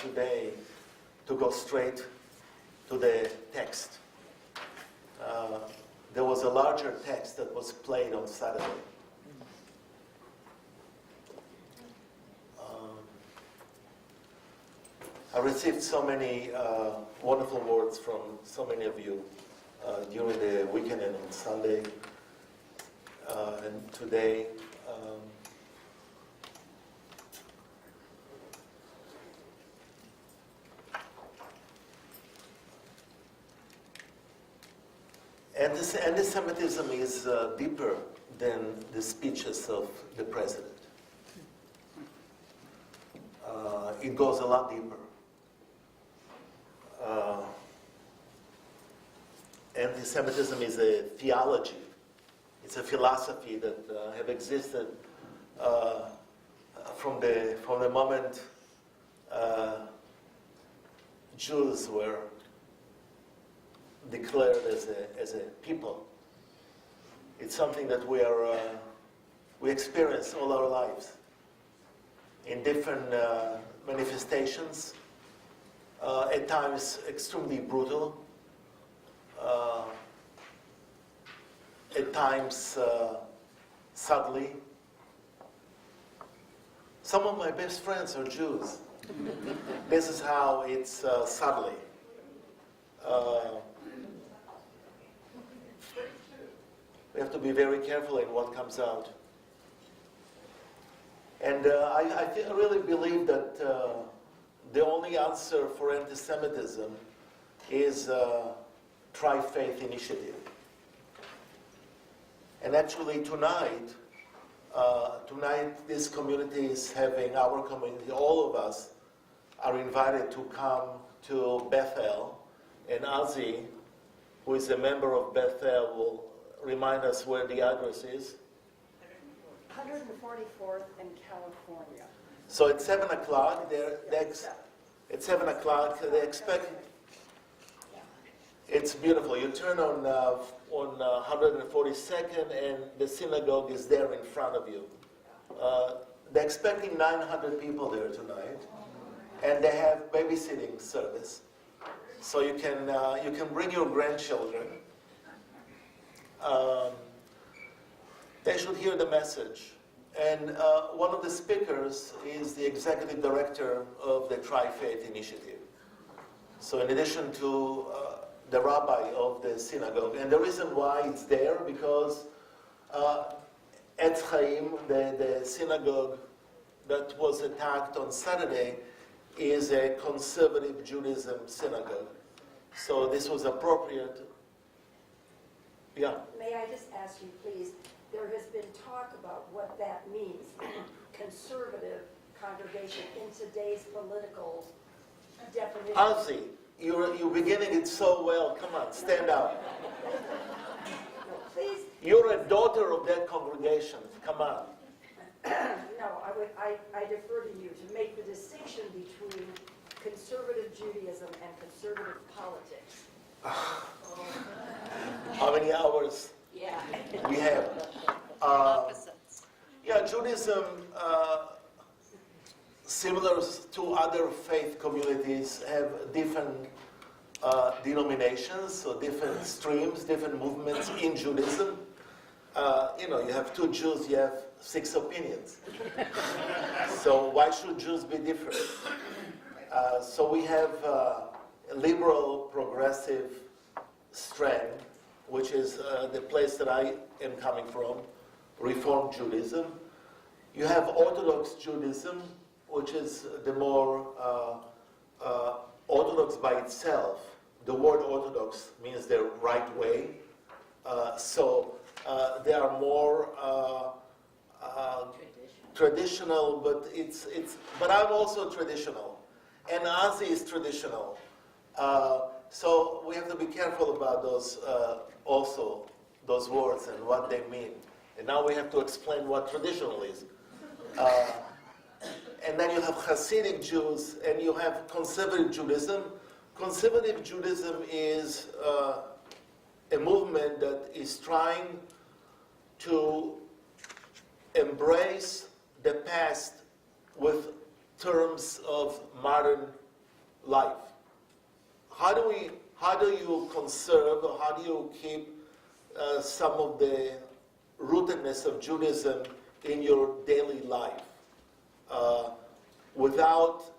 today to go straight to the text. There was a larger text that was played on Saturday. I received so many wonderful words from so many of you during the weekend and on Sunday and today. Anti-Semitism is deeper than the speeches of the president. It goes a lot deeper. Anti-Semitism is a theology. It's a philosophy that have existed from the moment Jews were declared as a people. It's something that we experience all our lives in different manifestations, at times extremely brutal, at times sadly. Some of my best friends are Jews. This is how it's sadly. We have to be very careful in what comes out. And I really believe that the only answer for anti-Semitism is tri-faith initiative. And actually tonight this community is having, our community, all of us are invited to come to Bethel, and Ozzy, who is a member of Bethel, will remind us where the address is. 144th in California. So at 7 o'clock, at 7 o'clock, they expect, it's beautiful. You turn on 142nd and the synagogue is there in front of you. They're expecting 900 people there tonight, and they have babysitting service. So you can bring your grandchildren. They should hear the message. And one of the speakers is the executive director of the Tri-Faith Initiative. So in addition to the rabbi of the synagogue, and the reason why it's there, because Etz Chaim, the synagogue that was attacked on Saturday, is a conservative Judaism synagogue. So this was appropriate. Yeah. May I just ask you, please, there has been talk about what that means, conservative congregation, in today's political definition. Ozzy, you're beginning it so well. Come on, stand up. No, please. You're a daughter of that congregation. Come on. No, I defer to you to make the distinction between conservative Judaism and conservative politics. How many hours we have? Yeah, Judaism, similar to other faith communities, have different denominations, so different streams, different movements in Judaism. You have two Jews, you have 6 opinions. So why should Jews be different? So we have a liberal, progressive strand, which is the place that I am coming from, Reform Judaism. You have Orthodox Judaism, which is the more Orthodox by itself. The word Orthodox means the right way. So they are more traditional, but but I'm also traditional, and Ozzy is traditional. So we have to be careful about those those words and what they mean. And now we have to explain what traditional is. And then you have Hasidic Jews, and you have conservative Judaism. Conservative Judaism is a movement that is trying to embrace the past with terms of modern life. How do you conserve, or how do you keep some of the rootedness of Judaism in your daily life without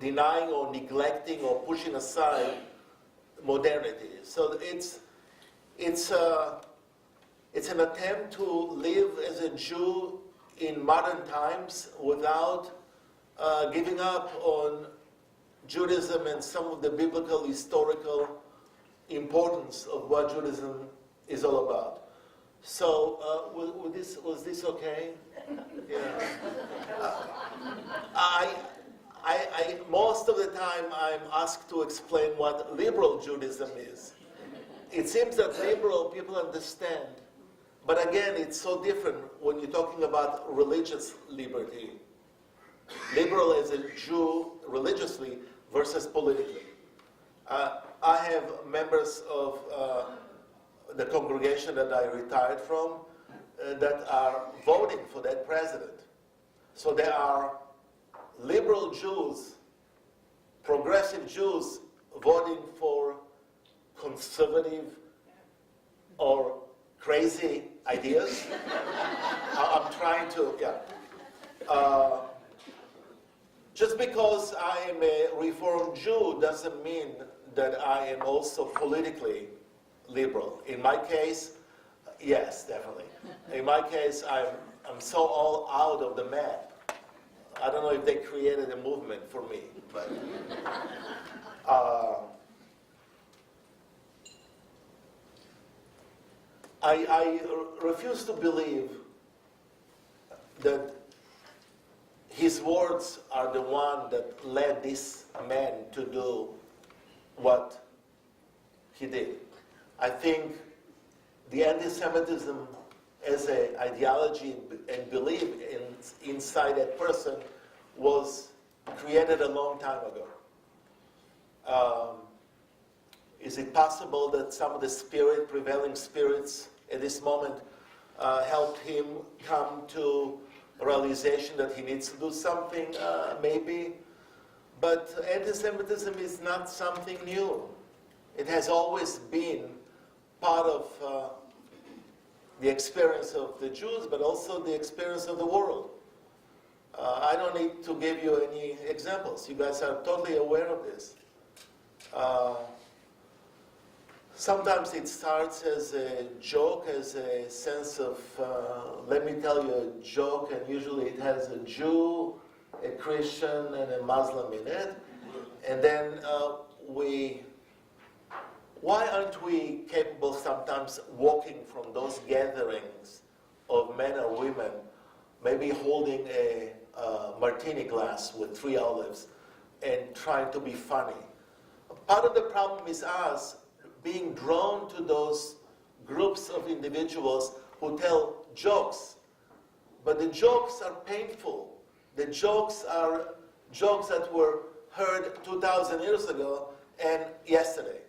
denying or neglecting or pushing aside modernity? So it's an attempt to live as a Jew in modern times without giving up on Judaism and some of the biblical, historical importance of what Judaism is all about. So, was this okay? Yeah. Most of the time I'm asked to explain what liberal Judaism is. It seems that liberal people understand, but again, it's so different when you're talking about religious liberty. Liberal as a Jew religiously versus politically. I have members of the congregation that I retired from that are voting for that president. So there are liberal Jews, progressive Jews voting for conservative or crazy ideas. I'm trying to, just because I am a Reformed Jew doesn't mean that I am also politically liberal. In my case, yes, definitely. In my case, I'm so all out of the map. I don't know if they created a movement for me, but I refuse to believe that his words are the one that led this man to do what he did. I think the anti-Semitism as an ideology and belief inside that person was created a long time ago. Is it possible that some of the prevailing spirits at this moment helped him come to a realization that he needs to do something? Maybe. But anti-Semitism is not something new. It has always been part of the experience of the Jews, but also the experience of the world. I don't need to give you any examples. You guys are totally aware of this. Sometimes it starts as a joke, as a sense of, let me tell you a joke, and usually it has a Jew, a Christian, and a Muslim in it. And then why aren't we capable sometimes walking from those gatherings of men or women, maybe holding a martini glass with 3 olives and trying to be funny? Part of the problem is us being drawn to those groups of individuals who tell jokes. But the jokes are painful. The jokes are jokes that were heard 2,000 years ago and yesterday.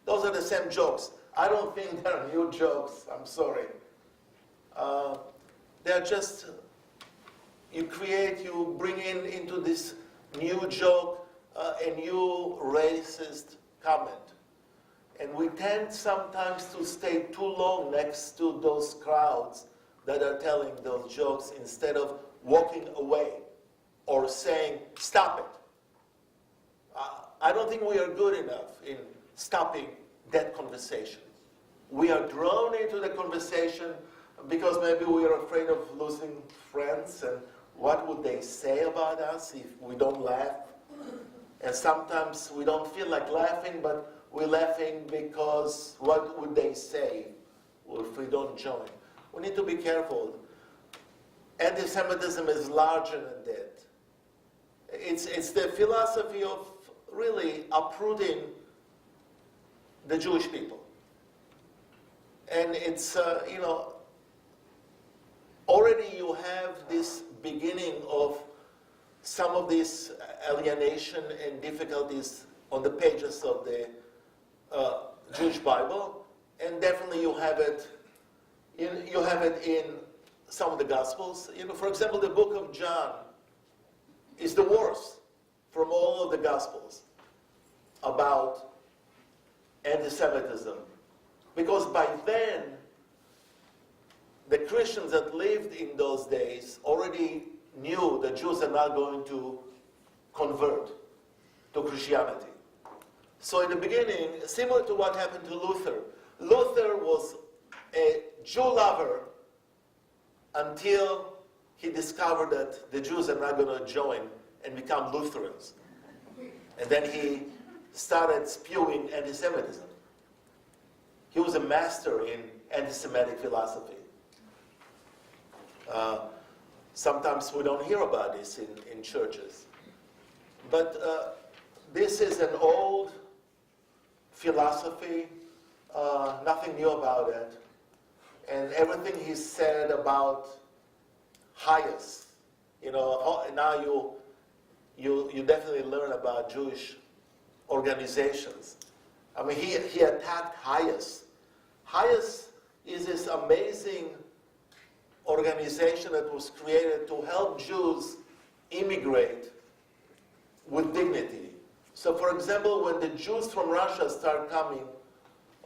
Those are the same jokes. I don't think they're new jokes. I'm sorry. They're just, you bring into this new joke a new racist comment. And we tend sometimes to stay too long next to those crowds that are telling those jokes instead of walking away or saying, stop it. I don't think we are good enough in stopping that conversation. We are drawn into the conversation because maybe we are afraid of losing friends, and what would they say about us if we don't laugh? And sometimes we don't feel like laughing, but we're laughing because what would they say if we don't join? We need to be careful. Anti-Semitism is larger than that. It's the philosophy of really uprooting the Jewish people. And it's, already you have this beginning of some of this alienation and difficulties on the pages of the Jewish Bible, and definitely you have it in some of the Gospels. For example, the book of John is the worst. from all of the Gospels about anti-Semitism. Because by then, the Christians that lived in those days already knew that Jews are not going to convert to Christianity. So in the beginning, similar to what happened to Luther, Luther was a Jew lover until he discovered that the Jews are not going to join and become Lutherans. And then he started spewing anti-Semitism. He was a master in anti-Semitic philosophy. Sometimes we don't hear about this in churches. But this is an old philosophy, nothing new about it. And everything he said about highest, now you definitely learn about Jewish organizations. I mean, he attacked highest. Highest is this amazing organization that was created to help Jews immigrate with dignity. So for example, when the Jews from Russia start coming,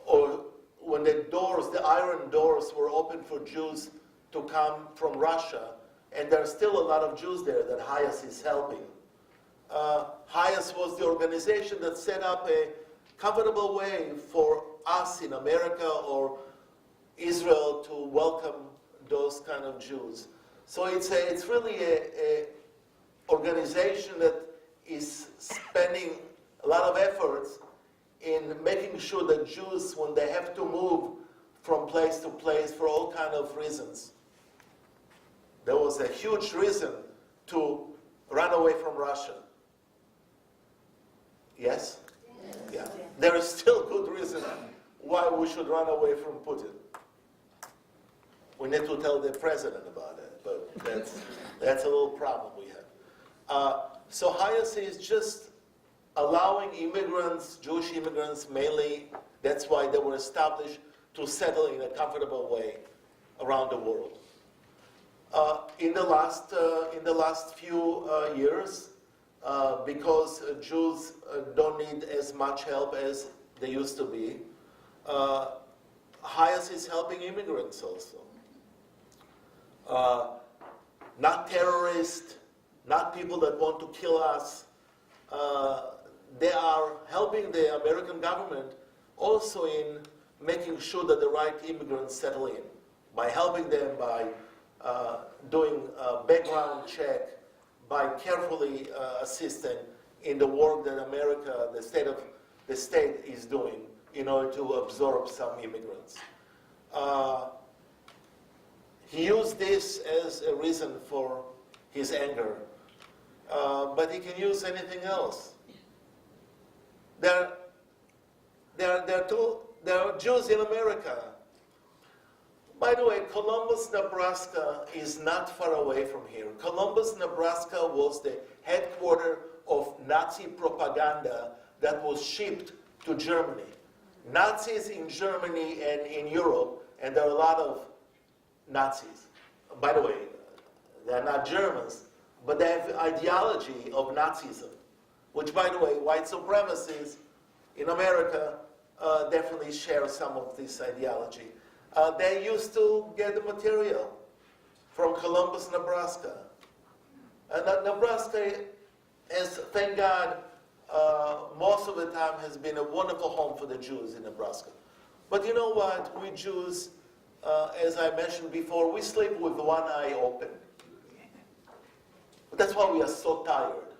or when the iron doors were open for Jews to come from Russia, and there are still a lot of Jews there that Hayas is helping. Hayas was the organization that set up a comfortable way for us in America or Israel to welcome those kind of Jews. So it's really a organization that is spending a lot of efforts in making sure that Jews, when they have to move from place to place for all kind of reasons. There was a huge reason to run away from Russia. Yes? Yeah. There is still good reason why we should run away from Putin. We need to tell the president about it, but that's a little problem we have. So Hayas is just allowing immigrants, Jewish immigrants mainly, that's why they were established, to settle in a comfortable way around the world. In the last few years, because Jews don't need as much help as they used to be, Hayas is helping immigrants also. Not terrorists, not people that want to kill us. They are helping the American government also in making sure that the right immigrants settle in, by helping them, by doing a background check, by carefully assisting in the work that America, the state is doing in order to absorb some immigrants. He used this as a reason for his anger, but he can use anything else. There are Jews in America. By the way, Columbus, Nebraska is not far away from here. Columbus, Nebraska was the headquarters of Nazi propaganda that was shipped to Germany. Nazis in Germany and in Europe, and there are a lot of Nazis. By the way, they're not Germans, but they have ideology of Nazism, which, by the way, white supremacists in America definitely share some of this ideology. They used to get the material from Columbus, Nebraska. And Nebraska is, thank God, most of the time has been a wonderful home for the Jews in Nebraska. But you know what? We Jews, as I mentioned before, we sleep with one eye open. That's why we are so tired.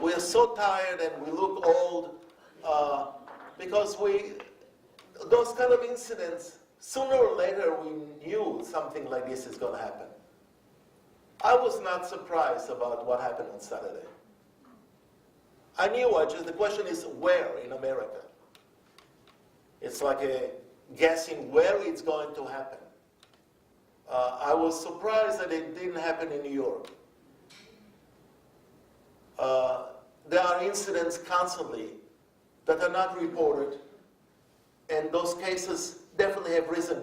We are so tired and we look old because those kind of incidents, sooner or later we knew something like this is going to happen. I was not surprised about what happened on Saturday. I knew the question is where in America. It's like guessing where it's going to happen. I was surprised that it didn't happen in New York. There are incidents constantly that are not reported, and those cases definitely have risen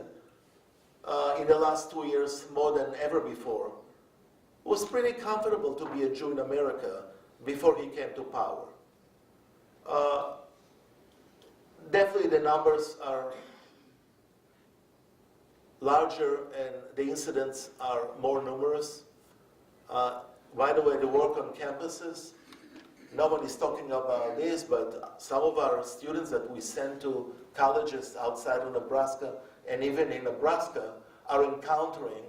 in the last 2 years more than ever before. It was pretty comfortable to be a Jew in America before he came to power. Definitely the numbers are larger and the incidents are more numerous. By the way, the work on campuses, no one is talking about this, but some of our students that we send to colleges outside of Nebraska and even in Nebraska are encountering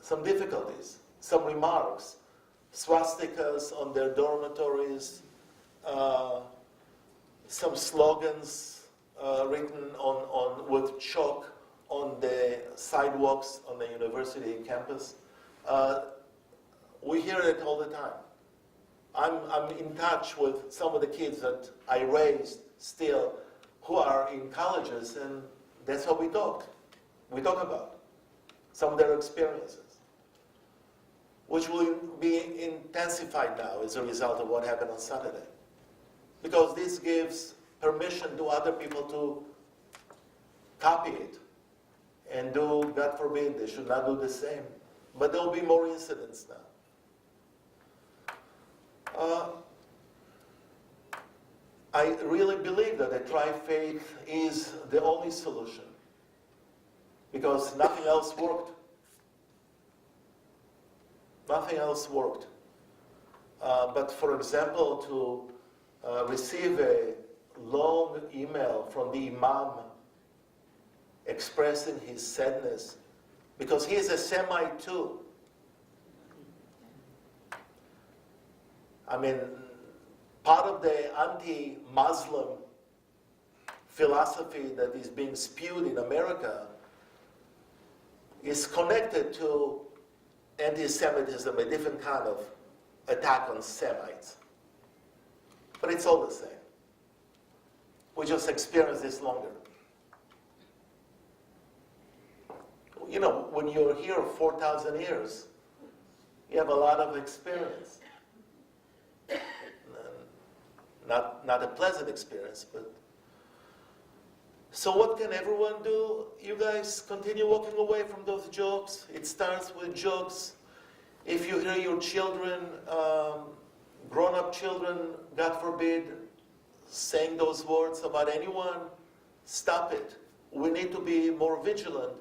some difficulties, some remarks, swastikas on their dormitories, some slogans written with chalk on the sidewalks on the university campus. We hear it all the time. I'm in touch with some of the kids that I raised still who are in colleges, and that's what we talk about. Some of their experiences, which will be intensified now as a result of what happened on Saturday. Because this gives permission to other people to copy it and do, God forbid, they should not do the same. But there will be more incidents now. I really believe that the tri-faith is the only solution because nothing else worked. Nothing else worked. But for example, to receive a long email from the imam expressing his sadness because he is a Semite too. I mean, part of the anti-Muslim philosophy that is being spewed in America is connected to anti-Semitism, a different kind of attack on Semites. But it's all the same. We just experience this longer. You know, when you're here 4,000 years, you have a lot of experience. Not a pleasant experience, but... So what can everyone do? You guys continue walking away from those jokes. It starts with jokes. If you hear your children, grown-up children, God forbid, saying those words about anyone, stop it. We need to be more vigilant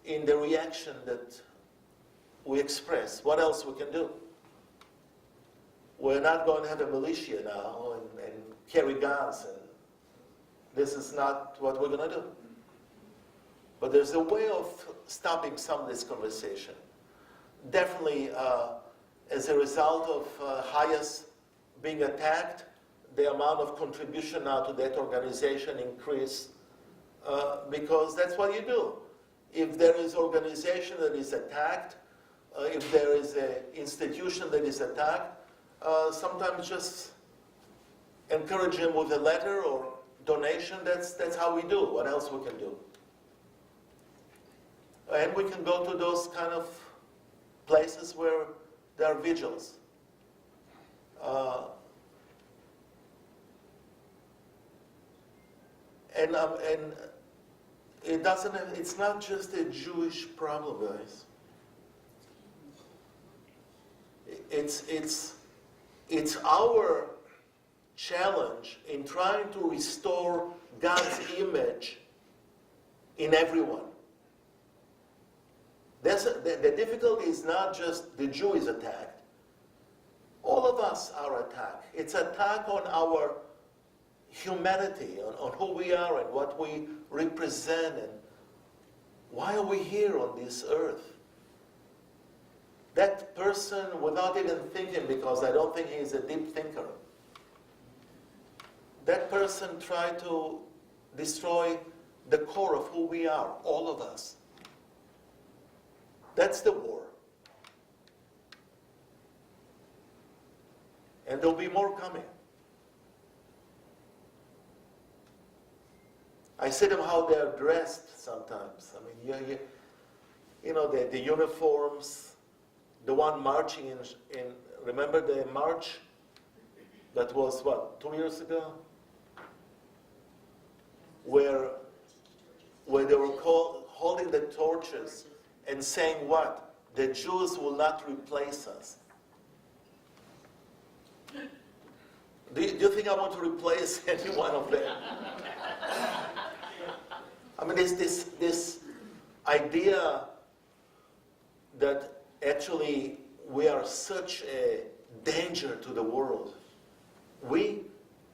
in the reaction that we express. What else we can do? We're not going to have a militia now and carry guns, and this is not what we're going to do. But there's a way of stopping some of this conversation. Definitely, as a result of Hayas being attacked, the amount of contribution now to that organization increased because that's what you do. If there is organization that is attacked, if there is an institution that is attacked, sometimes just encourage them with a letter or donation. That's how we do. What else we can do? And we can go to those kind of places where there are vigils. And it doesn't. It's not just a Jewish problem, guys. It's our challenge in trying to restore God's image in everyone. The difficulty is not just the Jew is attacked. All of us are attacked. It's an attack on our humanity, on who we are and what we represent and why are we here on this earth. That person, without even thinking, because I don't think he's a deep thinker, that person tried to destroy the core of who we are, all of us. That's the war. And there'll be more coming. I see them how they're dressed sometimes. I mean, you know, the uniforms, the one marching in, remember the march that was, what, 2 years ago? Where they were holding the torches and saying what? The Jews will not replace us. Do you think I want to replace any one of them? I mean, this idea that actually we are such a danger to the world. We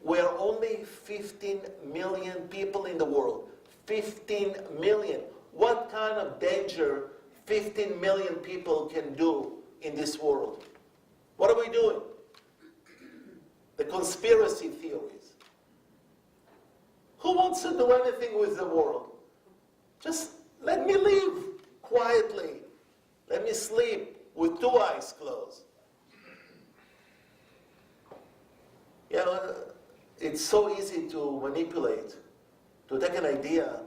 are only 15 million people in the world. 15 million. What kind of danger 15 million people can do in this world? What are we doing? The conspiracy theories. Who wants to do anything with the world? Just let me live quietly. Let me sleep with 2 eyes closed. You know, it's so easy to manipulate, to take an idea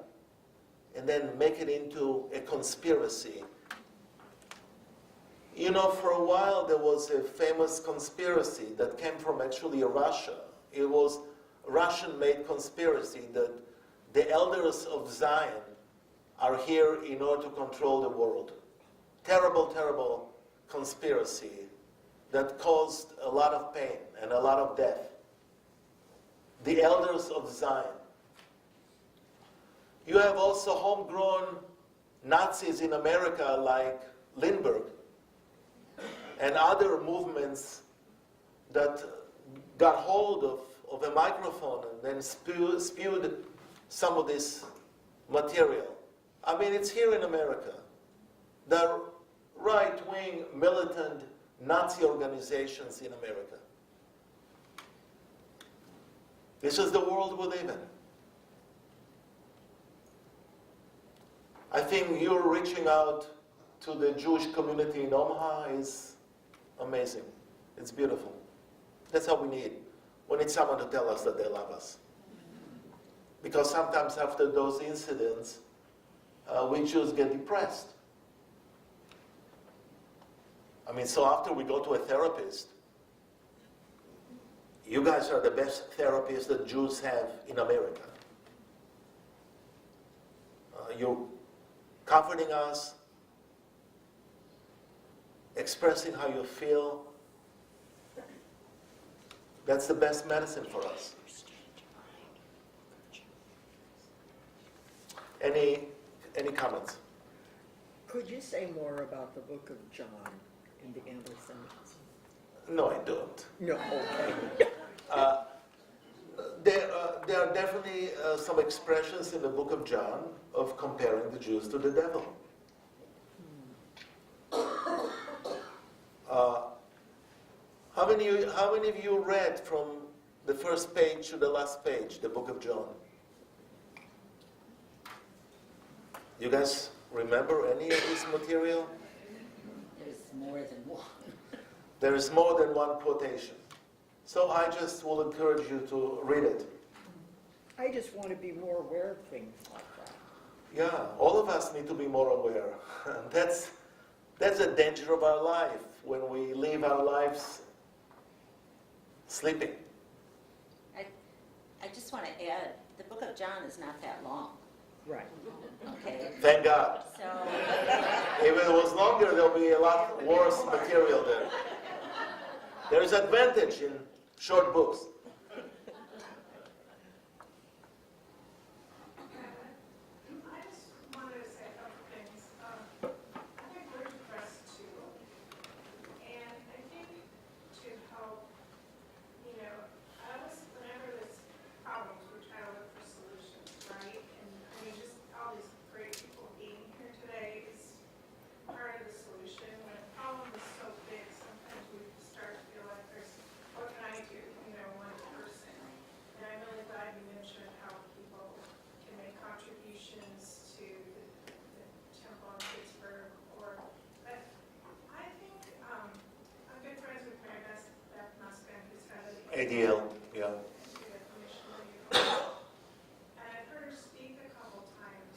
and then make it into a conspiracy. You know, for a while there was a famous conspiracy that came from actually Russia. It was a Russian-made conspiracy that the elders of Zion are here in order to control the world. Terrible, terrible conspiracy that caused a lot of pain and a lot of death. The elders of Zion. You have also homegrown Nazis in America like Lindbergh and other movements that got hold of a microphone and then spewed some of this material. I mean, it's here in America. The right-wing militant Nazi organizations in America. This is the world we live in. I think you're reaching out to the Jewish community in Omaha is amazing. It's beautiful. That's how we need. We need someone to tell us that they love us. Because sometimes after those incidents, we Jews get depressed. I mean, so after we go to a therapist, you guys are the best therapists that Jews have in America. You're comforting us, expressing how you feel. That's the best medicine for us. Any comments? Could you say more about the book of John and the anti-Semitism? No, I don't. No, okay. There are definitely some expressions in the book of John of comparing the Jews to the devil. How many of you read from the first page to the last page, the book of John? You guys remember any of this material? There's more than one. There is more than one quotation. So I just will encourage you to read it. I just want to be more aware of things like that. Yeah, all of us need to be more aware. That's the danger of our life, when we live our lives sleeping. I just want to add, the book of John is not that long, Right. okay? Thank God. So, If it was longer, there'll be a lot worse material there. There is advantage in short books. I just wanted to say a couple things. I think we're depressed too. And I think to help, whenever there's problems, we try to look for solutions, right? And I mean, just all these great people being here today is part of the solution. When a problem is so big, sometimes we start to feel like what can I do, one person. And I'm really glad you mentioned how people can make contributions to the temple in Pittsburgh, but I think, I'm good friends with Mary Beth Muskin, who's head of the ADL, yeah. And I've heard her speak a couple times,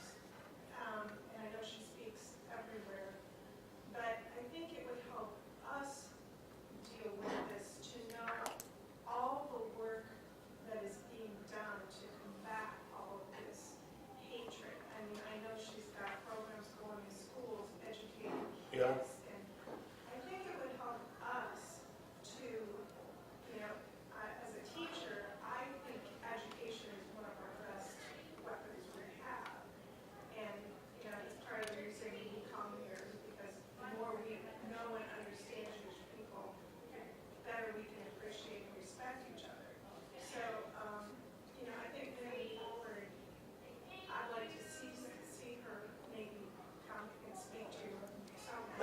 and I know she speaks everywhere, but I think it would help us deal with this to know all the work that is being done to combat all of this hatred. I mean, I know she's got programs going in schools, educating Yeah. kids, and I think it would help us to,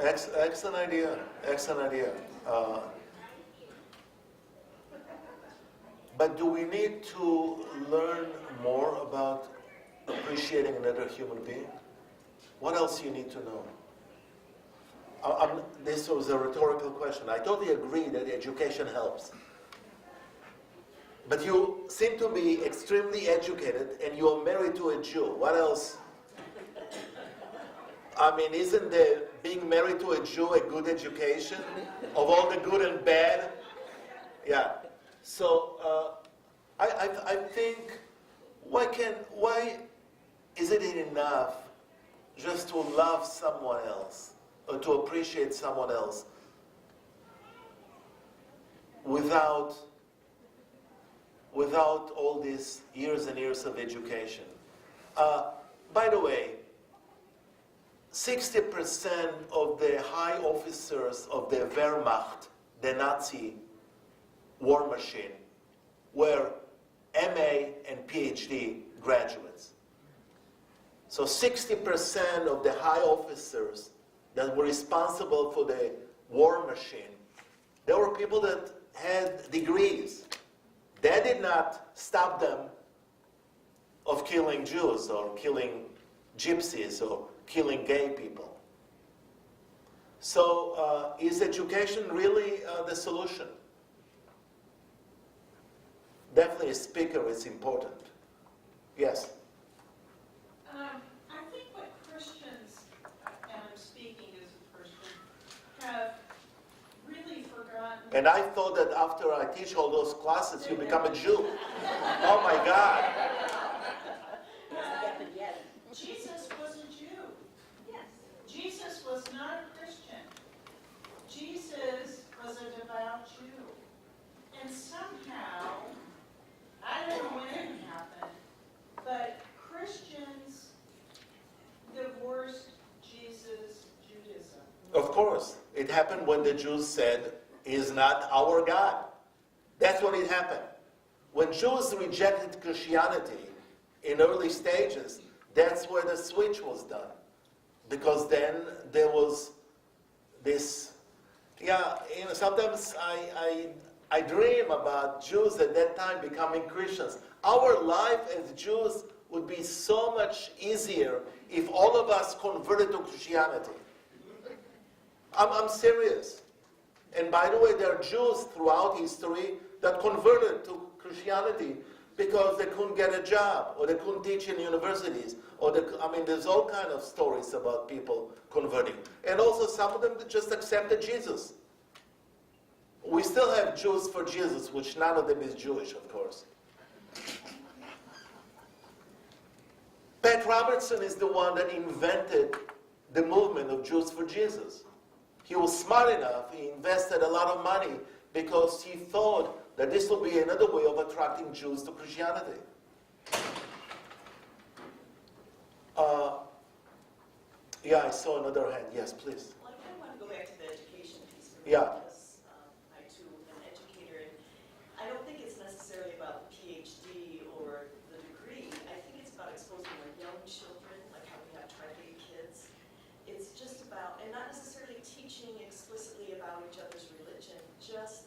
Excellent idea. Excellent idea. But do we need to learn more about appreciating another human being? What else you need to know? This was a rhetorical question. I totally agree that education helps. But you seem to be extremely educated and you are married to a Jew. What else? I mean, isn't being married to a Jew a good education of all the good and bad? Yeah. So I think why isn't it enough just to love someone else or to appreciate someone else without all these years and years of education? By the way, 60% of the high officers of the Wehrmacht, the Nazi war machine, were MA and PhD graduates. So 60% of the high officers that were responsible for the war machine, there were people that had degrees. That did not stop them of killing Jews or killing gypsies or killing gay people. So is education really the solution? Definitely a speaker is important. Yes? I think what Christians, and I'm speaking as a Christian, have really forgotten. And I thought that after I teach all those classes, you become a Jew. Oh my God. Hasn't happened yet. Jesus was a Jew. Yes. Jesus was not a Christian. Jesus was a devout Jew. And somehow, I don't know when it happened, but Christians divorced Jesus' Judaism. Of course. It happened when the Jews said, "He is not our God." That's when it happened. When Jews rejected Christianity in early stages, that's where the switch was done. Because then there was this, sometimes I dream about Jews at that time becoming Christians. Our life as Jews would be so much easier if all of us converted to Christianity. I'm serious. And by the way, there are Jews throughout history that converted to Christianity because they couldn't get a job or they couldn't teach in universities. There's all kinds of stories about people converting. And also some of them just accepted Jesus. We still have Jews for Jesus, which none of them is Jewish, of course. Pat Robertson is the one that invented the movement of Jews for Jesus. He was smart enough, he invested a lot of money because he thought that this would be another way of attracting Jews to Christianity. I saw another hand. Yes, please. Well, I kind of want to go back to the education piece for a Yeah. minute, because I too am an educator, and I don't think it's necessarily about the PhD or the degree. I think it's about exposing our young children, like how we have tri-faith kids. It's just about, and not necessarily teaching explicitly about each other's religion, just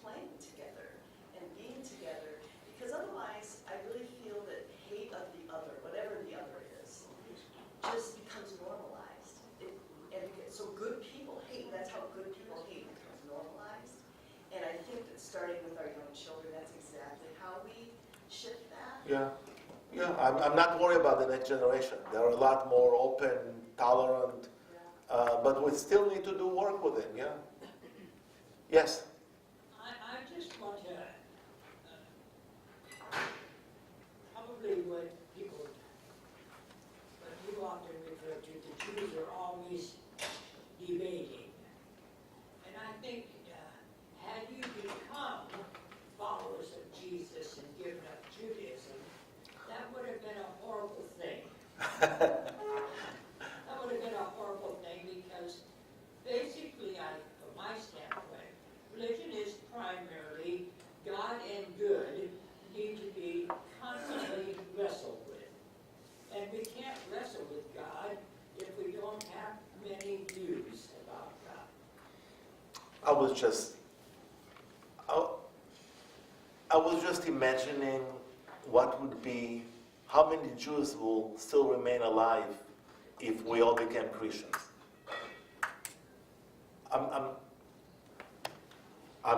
playing together and being together, because otherwise I really feel that hate of the other, whatever the other is, just becomes normalized. So good people hate, that's how good people hate becomes normalized. And I think that starting with our young children, that's exactly how we shift that. I'm not worried about the next generation. They're a lot more open, tolerant, but we still need to do work with them, Yes? I just want to, probably what you often refer to, the Jews are always debating. And I think, had you become followers of Jesus and given up Judaism, that would have been a horrible thing. That would have been a horrible thing because basically, from my standpoint, religion I was just, I, I was just imagining what would be, how many Jews will still remain alive if we all became Christians. I'm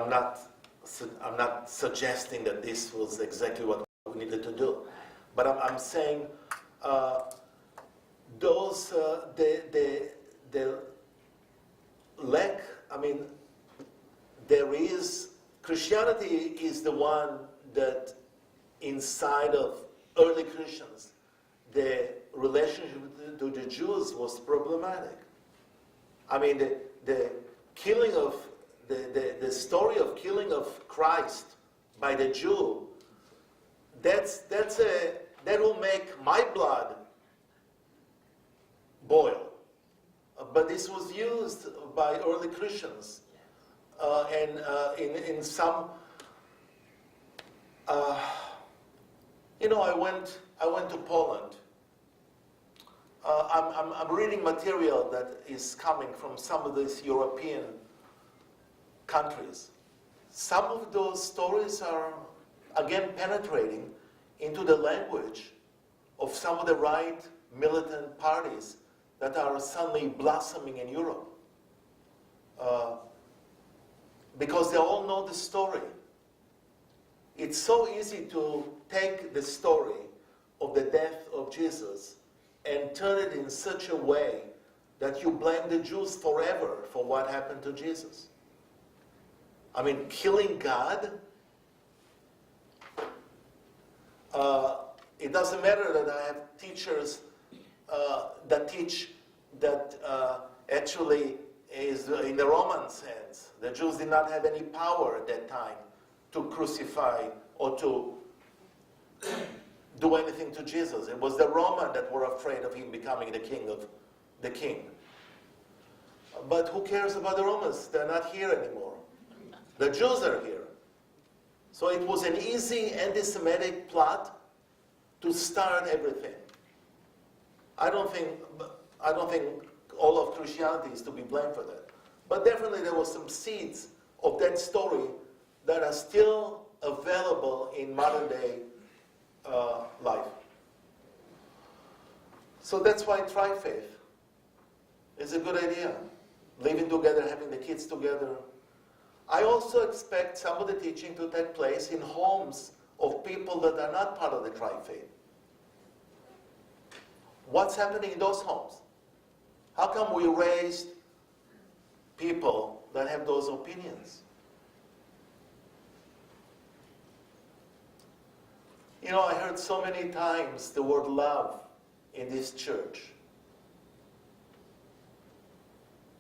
not suggesting that this was exactly what we needed to do, but I'm saying the lack. I mean, Christianity is the one that inside of early Christians, the relationship to the Jews was problematic. I mean, the killing of the story of killing of Christ by the Jew, that will make my blood boil. But this was used by early Christians, and in some. I went to Poland. I'm reading material that is coming from some of these European countries. Some of those stories are, again, penetrating into the language of some of the right militant parties that are suddenly blossoming in Europe. Because they all know the story. It's so easy to take the story of the death of Jesus and turn it in such a way that you blame the Jews forever for what happened to Jesus. I mean, killing God, it doesn't matter that I have teachers that teach that actually is in the Roman sense. The Jews did not have any power at that time to crucify or to do anything to Jesus. It was the Roman that were afraid of him becoming the king. But who cares about the Romans? They're not here anymore. The Jews are here. So it was an easy anti-Semitic plot to start everything. I don't think all of Christianity is to be blamed for that. But definitely there were some seeds of that story that are still available in modern day life. So that's why tri-faith is a good idea. Living together, having the kids together. I also expect some of the teaching to take place in homes of people that are not part of the tri-faith. What's happening in those homes? How come we raised people that have those opinions? You know, I heard so many times the word love in this church.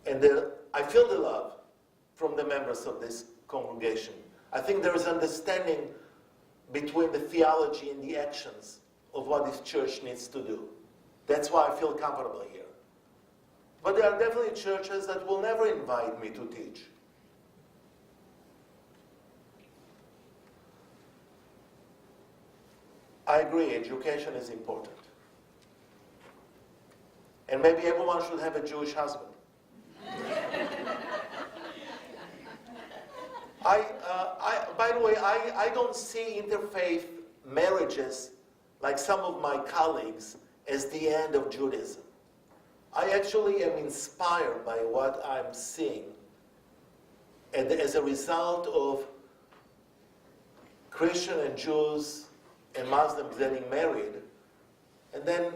And I feel the love from the members of this congregation. I think there is understanding between the theology and the actions of what this church needs to do. That's why I feel comfortable here. But there are definitely churches that will never invite me to teach. I agree, education is important. And maybe everyone should have a Jewish husband. By the way, I don't see interfaith marriages like some of my colleagues as the end of Judaism. I actually am inspired by what I'm seeing. And as a result of Christian and Jews and Muslims getting married, and then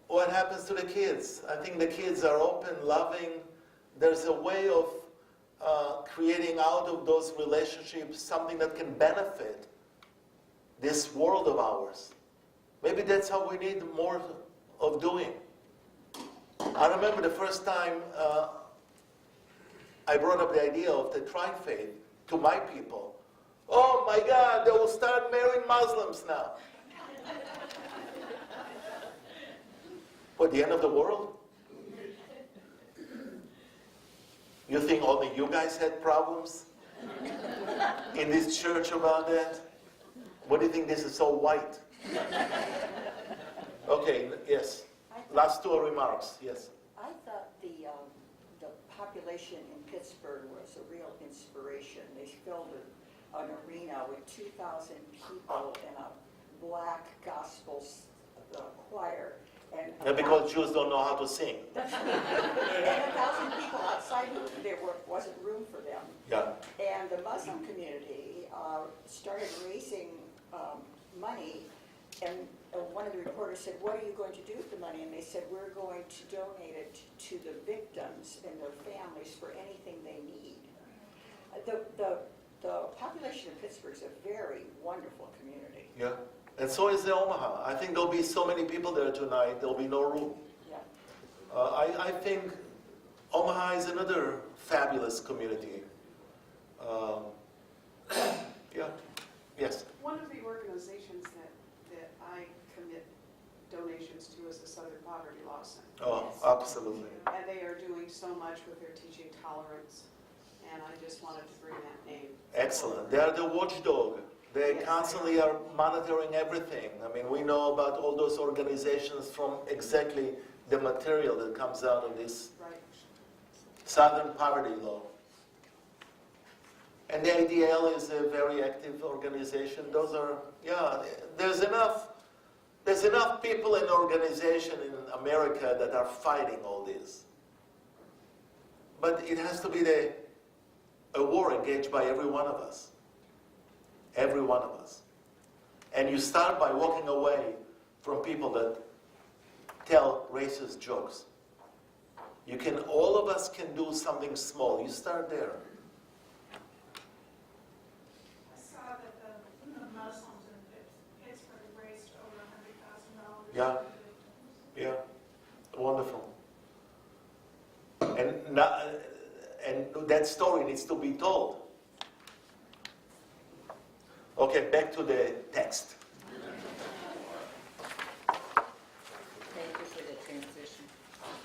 what happens to the kids? I think the kids are open, loving. There's a way of creating out of those relationships something that can benefit this world of ours. Maybe that's how we need more of doing. I remember the first time I brought up the idea of the tri-faith to my people. Oh my God, they will start marrying Muslims now. For the end of the world? You think only you guys had problems in this church about that? What do you think this is so white? Okay, yes. Last two remarks, yes. I thought the population in Pittsburgh was a real inspiration. They filled an arena with 2,000 people in a black gospel choir. And because Jews don't know how to sing. and 1,000 people outside who there wasn't room for them. Yeah. And the Muslim community started raising money, and one of the reporters said, "What are you going to do with the money?" And they said, "We're going to donate it to the victims and their families for anything they need." The population of Pittsburgh is a very wonderful community. Yeah. And so is the Omaha. I think there'll be so many people there tonight, there'll be no room. Yeah. I think Omaha is another fabulous community. Yeah. Yes. One of the organizations that I commit donations to is the Southern Poverty Law Center. Oh, absolutely. And they are doing so much with their teaching tolerance, and I just wanted to bring that name. Excellent. They are the watchdog. They Yes, constantly are monitoring everything. I mean, we know about all those organizations from exactly the material that comes out of this Right. Southern Poverty Law. And the ADL is a very active organization. Those are, yeah, there's enough people in organization in America that are fighting all this. But it has to be a war engaged by every one of us. Every one of us. And you start by walking away from people that tell racist jokes. All of us can do something small. You start there. I saw that the Muslims in Pittsburgh raised over $100,000. Yeah. for the victims. Yeah, wonderful. And that story needs to be told. Okay, back to the text. Thank you for the transition.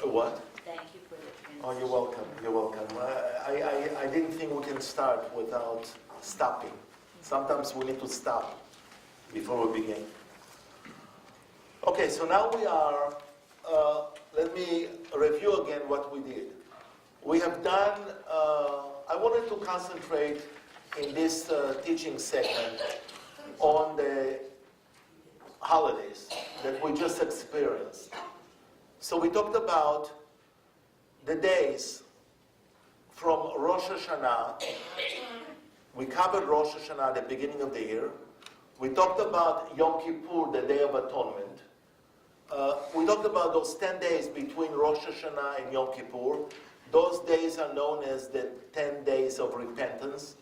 What? Thank you for the transition. Oh, you're welcome. You're welcome. I didn't think we can start without stopping. Sometimes we need to stop before we begin. Okay, so now we are, let me review again what we did. We have done, I wanted to concentrate in this teaching segment on the holidays that we just experienced. So we talked about the days from Rosh Hashanah. We covered Rosh Hashanah at the beginning of the year. We talked about Yom Kippur, the Day of Atonement. We talked about those 10 days between Rosh Hashanah and Yom Kippur. Those days are known as the 10 days of repentance,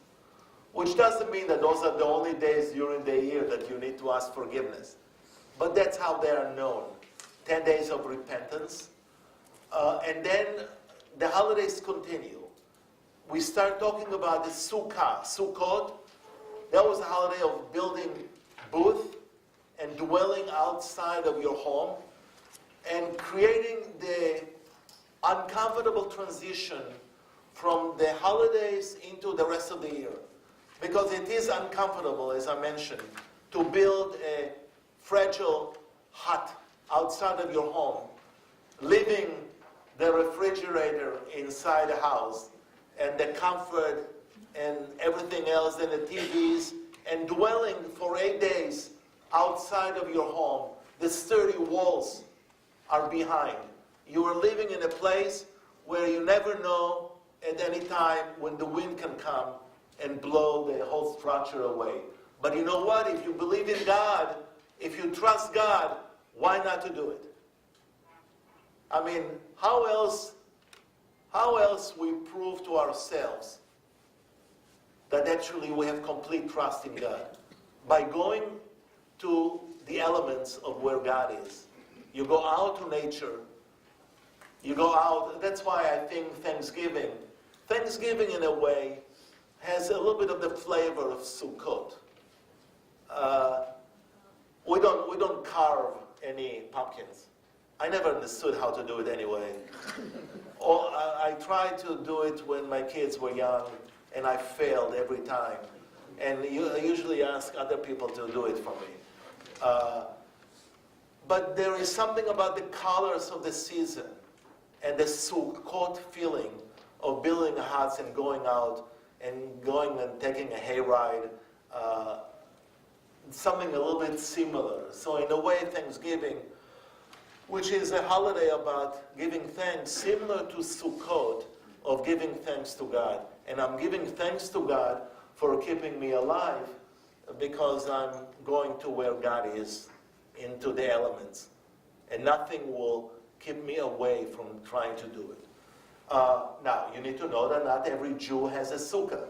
which doesn't mean that those are the only days during the year that you need to ask forgiveness. But that's how they are known, 10 days of repentance. And then the holidays continue. We start talking about the Sukkot. That was a holiday of building booth and dwelling outside of your home and creating the uncomfortable transition from the holidays into the rest of the year. Because it is uncomfortable, as I mentioned, to build a fragile hut outside of your home, leaving the refrigerator inside the house, and the comfort and everything else, and the TVs, and dwelling for 8 days outside of your home. The sturdy walls are behind. You are living in a place where you never know at any time when the wind can come and blow the whole structure away. But you know what? If you believe in God, if you trust God, why not to do it? I mean, how else we prove to ourselves that actually we have complete trust in God? By going to the elements of where God is. You go out to nature. You go out. That's why I think Thanksgiving in a way has a little bit of the flavor of Sukkot. We don't carve any pumpkins. I never understood how to do it anyway. I tried to do it when my kids were young, and I failed every time. And I usually ask other people to do it for me. But there is something about the colors of the season and the Sukkot feeling of building huts and going out and going and taking a hayride, something a little bit similar. So in a way, Thanksgiving, which is a holiday about giving thanks, similar to Sukkot, of giving thanks to God. And I'm giving thanks to God for keeping me alive because I'm going to where God is, into the elements. And nothing will keep me away from trying to do it. Now, you need to know that not every Jew has a sukkah.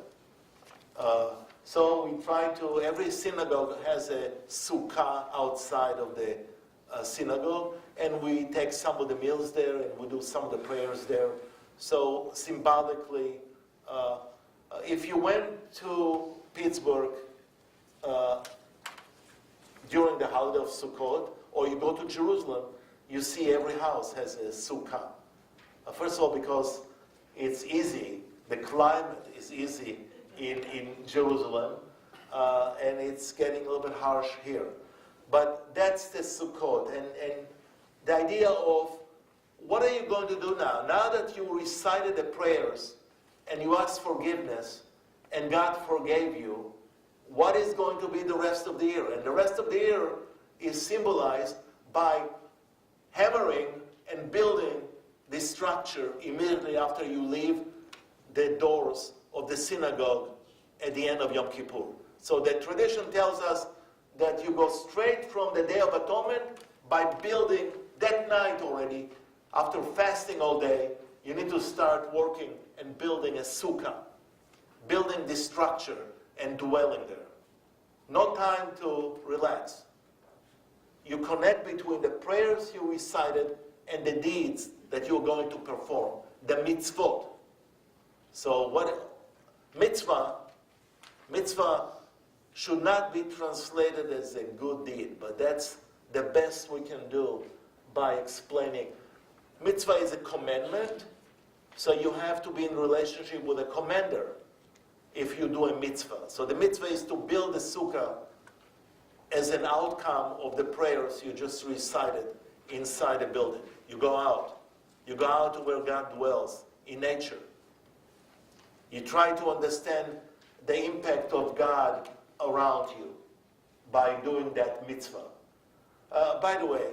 So we try to, every synagogue has a sukkah outside of the synagogue, and we take some of the meals there, and we do some of the prayers there. So symbolically, if you went to Pittsburgh during the holiday of Sukkot, or you go to Jerusalem, you see every house has a sukkah. First of all, because it's easy, the climate is easy in Jerusalem, and it's getting a little bit harsh here. But that's the Sukkot, and the idea of what are you going to do now? Now that you recited the prayers and you asked forgiveness and God forgave you, what is going to be the rest of the year? And the rest of the year is symbolized by hammering and building this structure immediately after you leave the doors of the synagogue at the end of Yom Kippur. So the tradition tells us that you go straight from the Day of Atonement by building that night already. After fasting all day, you need to start working and building a sukkah, building this structure and dwelling there. No time to relax. You connect between the prayers you recited and the deeds that you're going to perform, the mitzvot. So what mitzvah should not be translated as a good deed, but that's the best we can do by explaining. Mitzvah is a commandment, so you have to be in relationship with a commander if you do a mitzvah. So the mitzvah is to build a sukkah as an outcome of the prayers you just recited inside the building. You go out. You go out to where God dwells, in nature. You try to understand the impact of God around you by doing that mitzvah. By the way,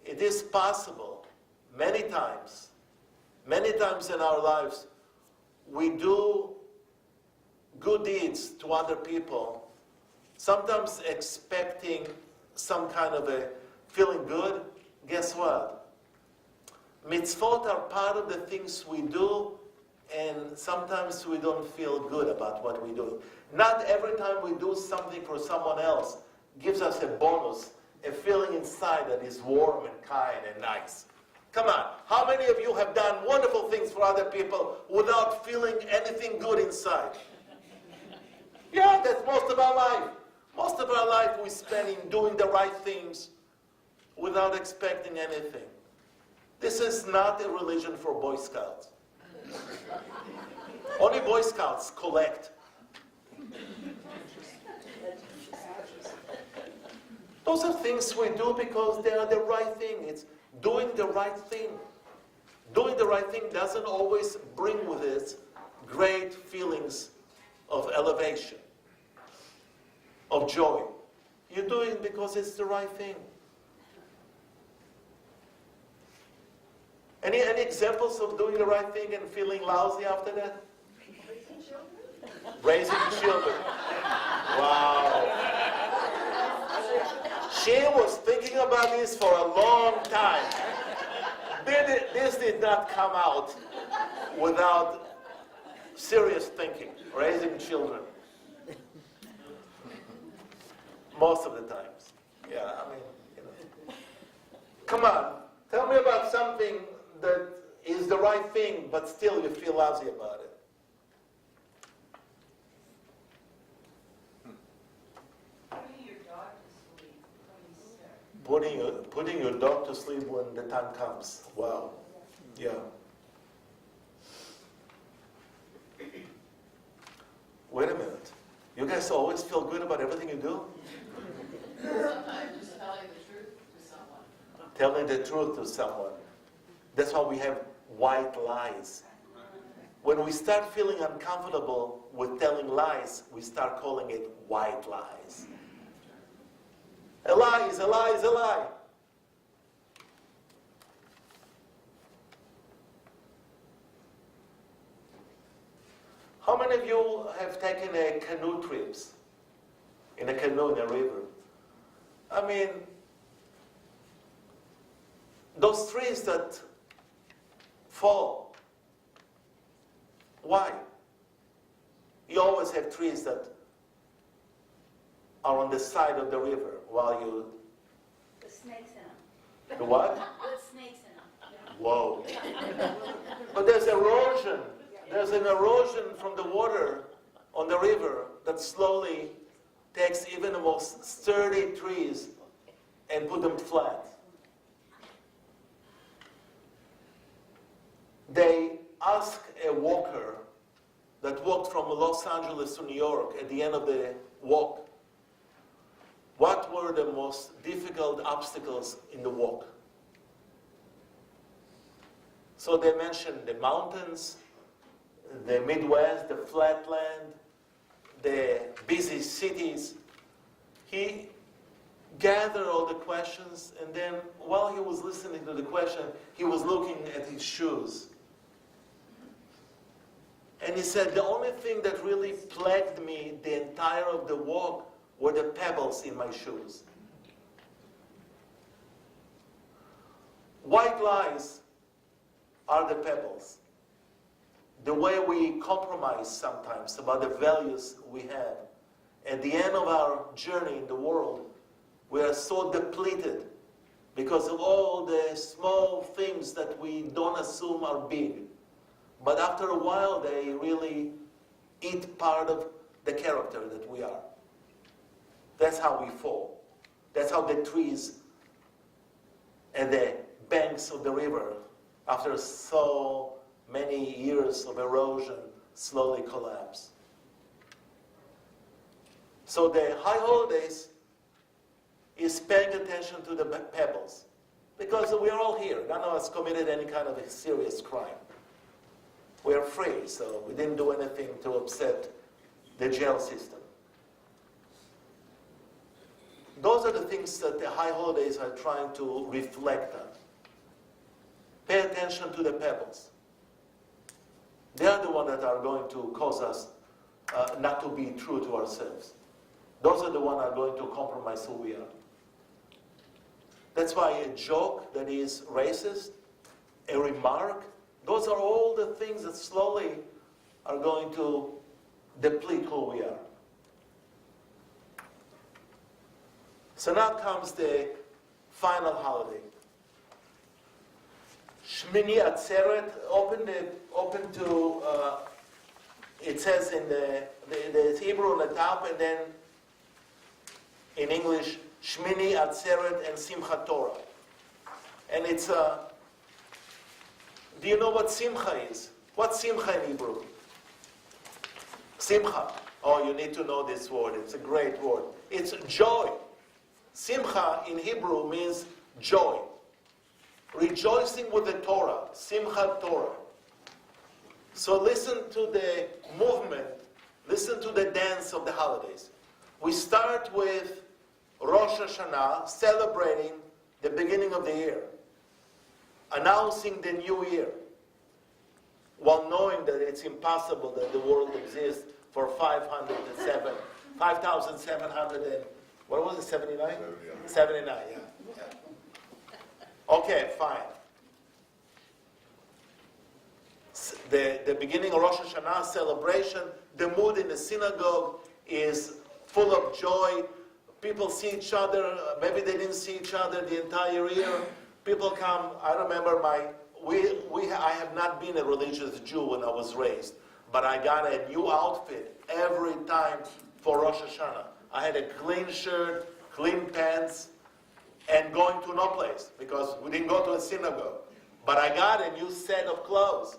it is possible many times in our lives, we do good deeds to other people, sometimes expecting some kind of a feeling good. Guess what? Mitzvot are part of the things we do, and sometimes we don't feel good about what we do. Not every time we do something for someone else gives us a bonus, a feeling inside that is warm and kind and nice. Come on, how many of you have done wonderful things for other people without feeling anything good inside? Yeah, that's most of our life. Most of our life we spend in doing the right things without expecting anything. This is not a religion for Boy Scouts. Only Boy Scouts collect. Those are things we do because they are the right thing. It's doing the right thing. Doing the right thing doesn't always bring with it great feelings of elevation, of joy. You're doing it because it's the right thing. Any examples of doing the right thing and feeling lousy after that? Raising children. Wow. She was thinking about this for a long time. This did not come out without serious thinking. Raising children. Most of the times. Yeah, I mean, you know. Come on. Tell me about something that is the right thing, but still you feel lousy about it. Putting your dog to sleep when the time comes. Wow. Yeah. Wait a minute. You guys always feel good about everything you do? Sometimes just telling the truth to someone. Telling the truth to someone. That's why we have white lies. when we start feeling uncomfortable with telling lies, we start calling it white lies. A lie is a lie is a lie. How many of you have taken a canoe trips? In a canoe in a river? I mean, those trees that fall, why? You always have trees that are on the side of the river while you... The snakes in them. The what? The snakes in them. Whoa. But there's erosion. There's an erosion from the water on the river that slowly takes even the most sturdy trees and put them flat. They asked a walker that walked from Los Angeles to New York at the end of the walk, what were the most difficult obstacles in the walk? So they mentioned the mountains, the Midwest, the flatland, the busy cities. He gathered all the questions, and then while he was listening to the question, he was looking at his shoes. And he said, the only thing that really plagued me the entire of the walk were the pebbles in my shoes. White lies are the pebbles. The way we compromise sometimes about the values we have. At the end of our journey in the world, we are so depleted because of all the small things that we don't assume are big. But after a while, they really eat part of the character that we are. That's how we fall. That's how the trees and the banks of the river, after so many years of erosion, slowly collapse. So the high holidays is paying attention to the pebbles. Because we are all here. None of us committed any kind of a serious crime. We are free, so we didn't do anything to upset the jail system. Those are the things that the high holidays are trying to reflect on. Pay attention to the pebbles. They are the ones that are going to cause us not to be true to ourselves. Those are the ones that are going to compromise who we are. That's why a joke that is racist, a remark, those are all the things that slowly are going to deplete who we are. So now comes the final holiday. Shmini Atzeret, open to, it says in the Hebrew on the top, and then in English, Shmini Atzeret and Simchat Torah. And it's, do you know what Simcha is? What's Simcha in Hebrew? Simcha. Oh, you need to know this word. It's a great word. It's joy. Simcha in Hebrew means joy. Rejoicing with the Torah. Simchat Torah. So listen to the movement. Listen to the dance of the holidays. We start with Rosh Hashanah, celebrating the beginning of the year. Announcing the new year. While knowing that it's impossible that the world exists for 5,700 and, what was it, 79? 79, yeah. Okay, fine. The beginning of Rosh Hashanah celebration, the mood in the synagogue is full of joy. People see each other. Maybe they didn't see each other the entire year. People come. I remember I have not been a religious Jew when I was raised, but I got a new outfit every time for Rosh Hashanah. I had a clean shirt, clean pants, and going to no place because we didn't go to a synagogue. But I got a new set of clothes.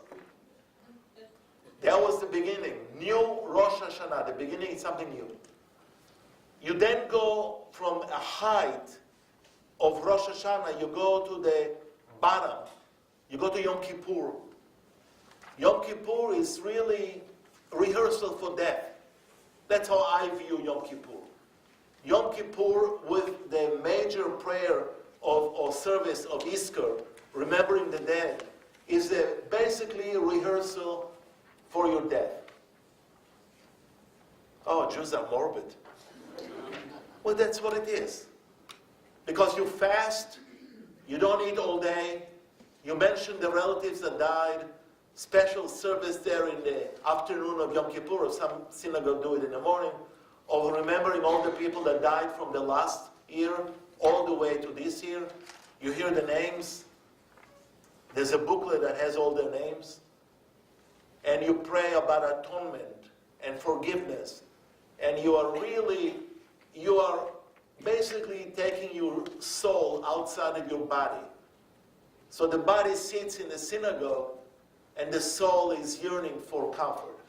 That was the beginning. New Rosh Hashanah. The beginning is something new. You then go from a height of Rosh Hashanah, you go to the bottom. You go to Yom Kippur. Yom Kippur is really rehearsal for death. That's how I view Yom Kippur. Yom Kippur, with the major prayer or service of Isker, remembering the dead, is basically a rehearsal for your death. Oh, Jews are morbid. Well, that's what it is. Because you fast, you don't eat all day, you mention the relatives that died, special service there in the afternoon of Yom Kippur, or some synagogue do it in the morning, of remembering all the people that died from the last year all the way to this year. You hear the names. There's a booklet that has all their names. And you pray about atonement and forgiveness. And you are basically taking your soul outside of your body. So the body sits in the synagogue and the soul is yearning for comfort.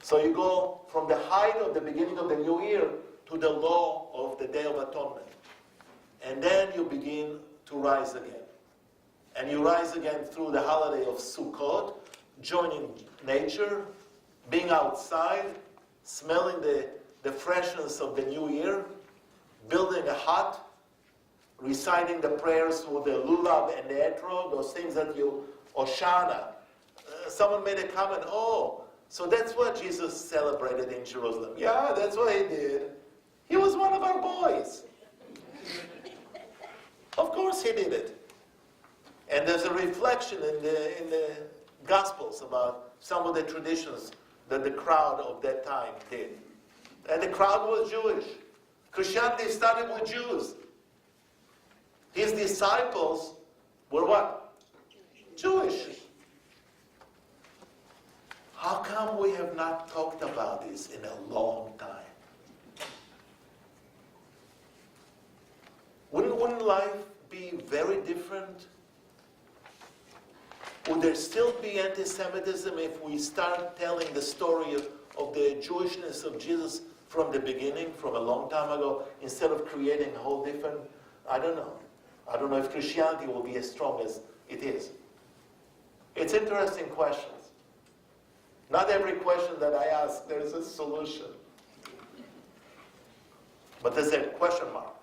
So you go from the height of the beginning of the new year to the low of the Day of Atonement. And then you begin to rise again. And you rise again through the holiday of Sukkot, joining nature, being outside, smelling the freshness of the new year, building a hut, reciting the prayers with the lulav and the etrog, those things that you, Oshana. Someone made a comment, oh, so that's what Jesus celebrated in Jerusalem. Yeah, that's what he did. He was one of our boys. Of course he did it. And there's a reflection in the Gospels about some of the traditions that the crowd of that time did. And the crowd was Jewish. Christianity started with Jews. His disciples were what? Jewish. How come we have not talked about this in a long time? Wouldn't life be very different? Would there still be anti-Semitism if we start telling the story of the Jewishness of Jesus from the beginning, from a long time ago, instead of creating a whole different, I don't know. I don't know if Christianity will be as strong as it is. It's interesting questions. Not every question that I ask, there is a solution. But there's a question mark.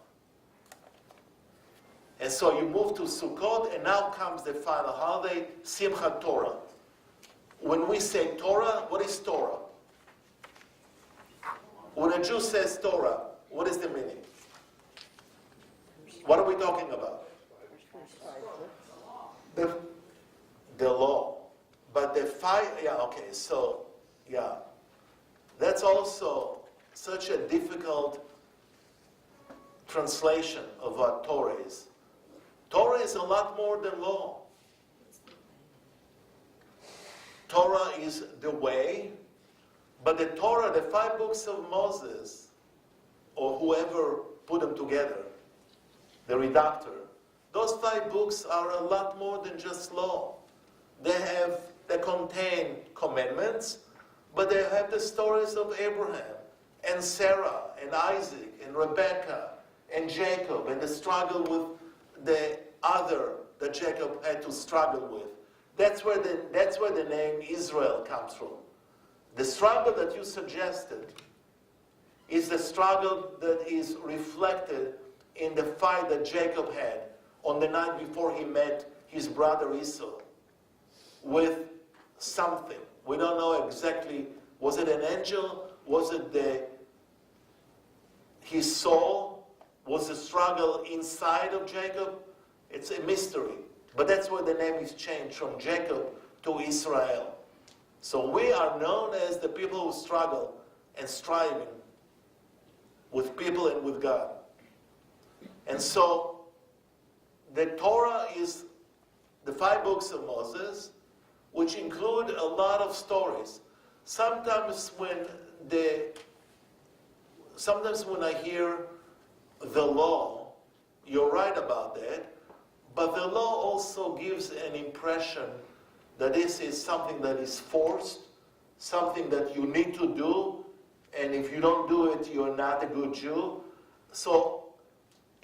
And so you move to Sukkot, and now comes the final holiday, Simchat Torah. When we say Torah, what is Torah? When a Jew says Torah, what is the meaning? What are we talking about? The law. But the that's also such a difficult translation of what Torah is. Torah is a lot more than law. Torah is the way, but the Torah, the 5 books of Moses, or whoever put them together, the redactor, those 5 books are a lot more than just law. They contain commandments, but they have the stories of Abraham and Sarah and Isaac and Rebekah and Jacob and the struggle with the other that Jacob had to struggle with. That's where the name Israel comes from. The struggle that you suggested is the struggle that is reflected in the fight that Jacob had on the night before he met his brother Esau with something. We don't know exactly, was it an angel? Was it his soul? Was the struggle inside of Jacob? It's a mystery. But that's where the name is changed from Jacob to Israel. So we are known as the people who struggle and striving with people and with God. And so the Torah is the 5 books of Moses, which include a lot of stories. Sometimes when I hear the law, you're right about that, but the law also gives an impression that this is something that is forced, something that you need to do, and if you don't do it, you're not a good Jew. So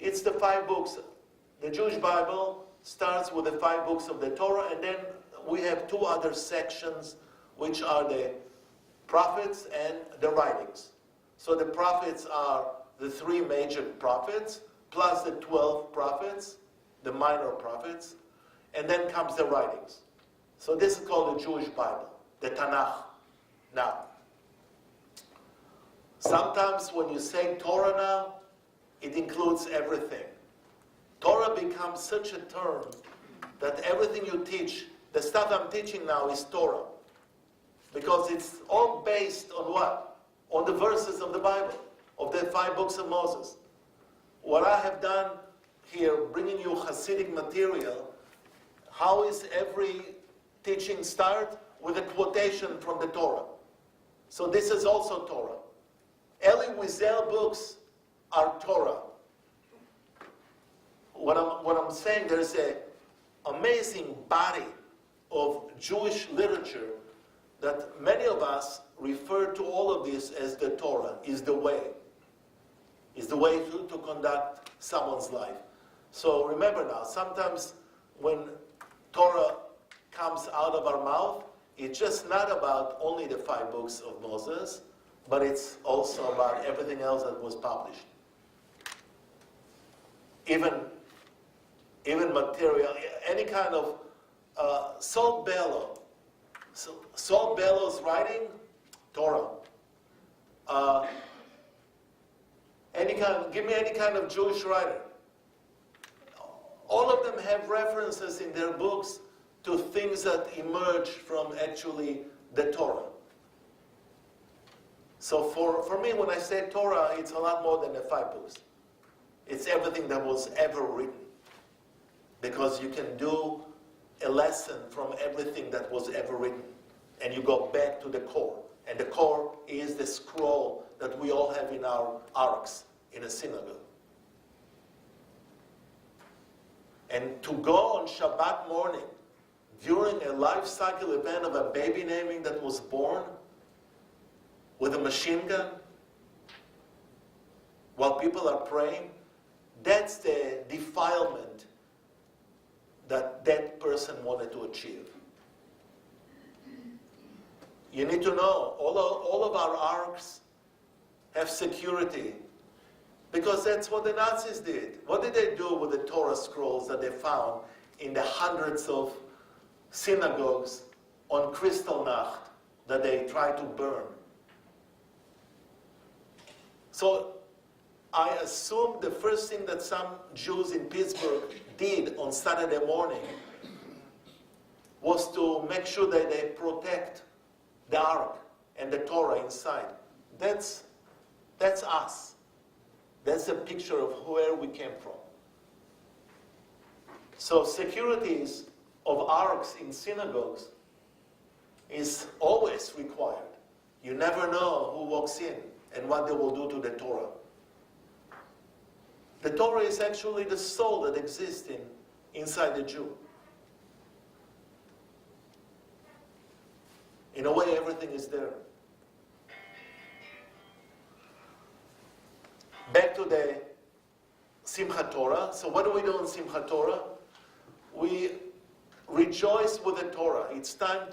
it's the 5 books. The Jewish Bible starts with the 5 books of the Torah, and then we have two other sections, which are the prophets and the writings. So the prophets are the three major prophets, plus the 12 prophets, the minor prophets, and then comes the writings. So this is called the Jewish Bible, the Tanakh. Now, sometimes when you say Torah now, it includes everything. Torah becomes such a term that everything you teach, the stuff I'm teaching now is Torah. Because it's all based on what? On the verses of the Bible, of the 5 books of Moses. What I have done here, bringing you Hasidic material, how is every teaching start? With a quotation from the Torah. So this is also Torah. Eli Wiesel books are Torah. What I'm saying, there's an amazing body of Jewish literature that many of us refer to all of this as the Torah, is the way. Is the way to conduct someone's life. So remember now, sometimes when Torah comes out of our mouth, it's just not about only the 5 books of Moses, but it's also about everything else that was published. Even material, any kind of Saul Bellow. So, Saul Bellow's writing, Torah. Give me any kind of Jewish writer. All of them have references in their books to things that emerge from actually the Torah. So for me, when I say Torah, it's a lot more than the 5 books. It's everything that was ever written. Because you can do a lesson from everything that was ever written. And you go back to the core. And the core is the scroll that we all have in our arks in a synagogue. And to go on Shabbat morning, during a life cycle event of a baby naming that was born, with a machine gun, while people are praying, that's the defilement that person wanted to achieve. You need to know, all of our arks have security, because that's what the Nazis did. What did they do with the Torah scrolls that they found in the hundreds of synagogues on Kristallnacht that they tried to burn? So I assume the first thing that some Jews in Pittsburgh did on Saturday morning was to make sure that they protect the Ark and the Torah inside. That's us. That's a picture of where we came from. So securities of arks in synagogues is always required. You never know who walks in and what they will do to the Torah. The Torah is actually the soul that exists inside the Jew. In a way, everything is there. Back to the Simchat Torah. So what do we do in Simchat Torah? We rejoice with the Torah. It's time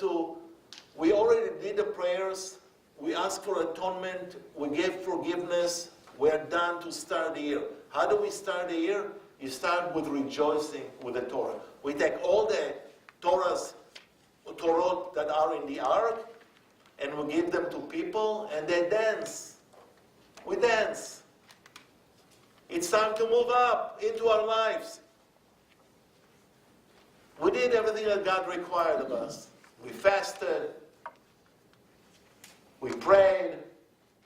we already did the prayers. We ask for atonement. We gave forgiveness. We're done to start the year. How do we start the year? You start with rejoicing with the Torah. We take all the Torahs that are in the ark, and we give them to people, and they dance. We dance. It's time to move up into our lives. We did everything that God required of us. We fasted. We prayed.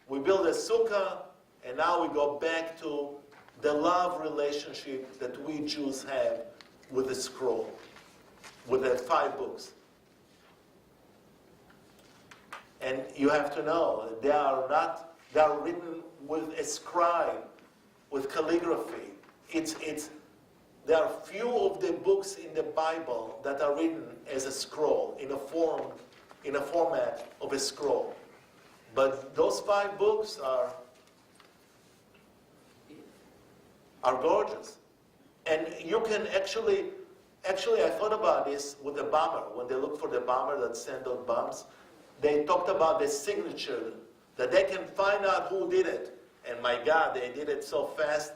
We built a sukkah. And now we go back to the love relationship that we Jews have with the scroll, with the 5 books. And you have to know, they are written with a scribe, with calligraphy. There are few of the books in the Bible that are written as a scroll, in a format of a scroll. But those 5 books are gorgeous. And you can actually Actually, I thought about this with the bomber. When they looked for the bomber that sent out bombs, they talked about the signature, that they can find out who did it. And my God, they did it so fast.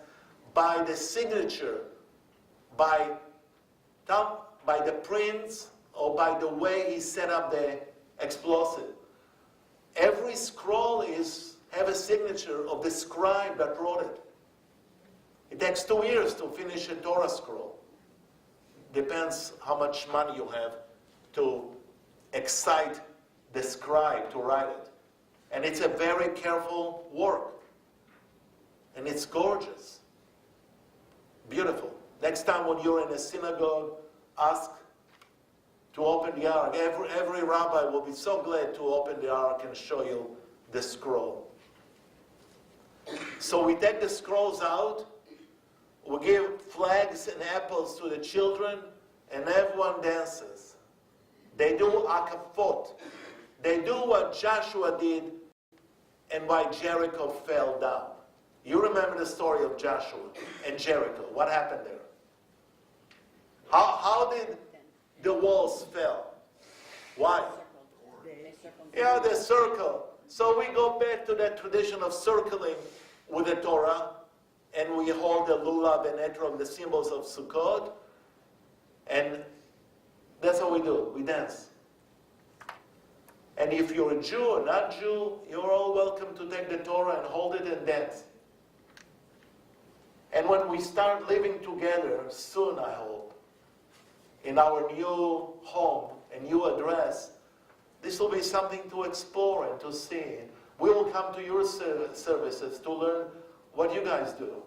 By the signature, by the prints, or by the way he set up the explosive. Every scroll have a signature of the scribe that wrote it. It takes 2 years to finish a Torah scroll. Depends how much money you have to excite the scribe to write it. And it's a very careful work. And it's gorgeous. Beautiful. Next time when you're in a synagogue, ask to open the ark. Every rabbi will be so glad to open the ark and show you the scroll. So we take the scrolls out, we give flags and apples to the children, and everyone dances. They do akafot. They do what Joshua did and why Jericho fell down. You remember the story of Joshua and Jericho. What happened there? How did the walls fell? Why? Yeah, the circle. So we go back to that tradition of circling with the Torah, and we hold the lulav and etrog, the symbols of Sukkot, and that's what we do. We dance. And if you're a Jew or not Jew, you're all welcome to take the Torah and hold it and dance. And when we start living together, soon I hope, in our new home, a new address, this will be something to explore and to see. We will come to your services to learn what you guys do.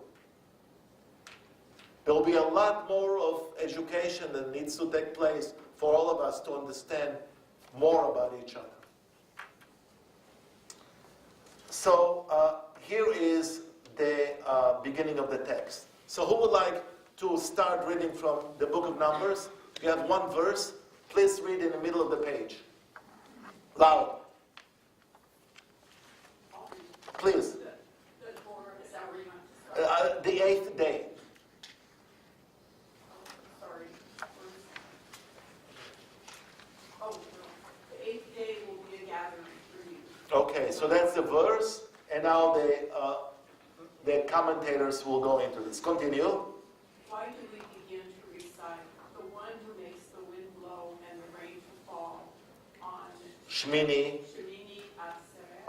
There will be a lot more of education that needs to take place for all of us to understand more about each other. So here is the beginning of the text. So who would like to start reading from the book of Numbers? You have one verse. Please read in the middle of the page. Loud. Please. The Torah, is that where you want to start? The 8th day. Sorry. Oh, no. The 8th day will be a gathering for you. Okay, so that's the verse, and now the commentators will go into this. Continue. Why do we begin to recite the one who makes the wind blow and the rain to fall on Shmini Shemini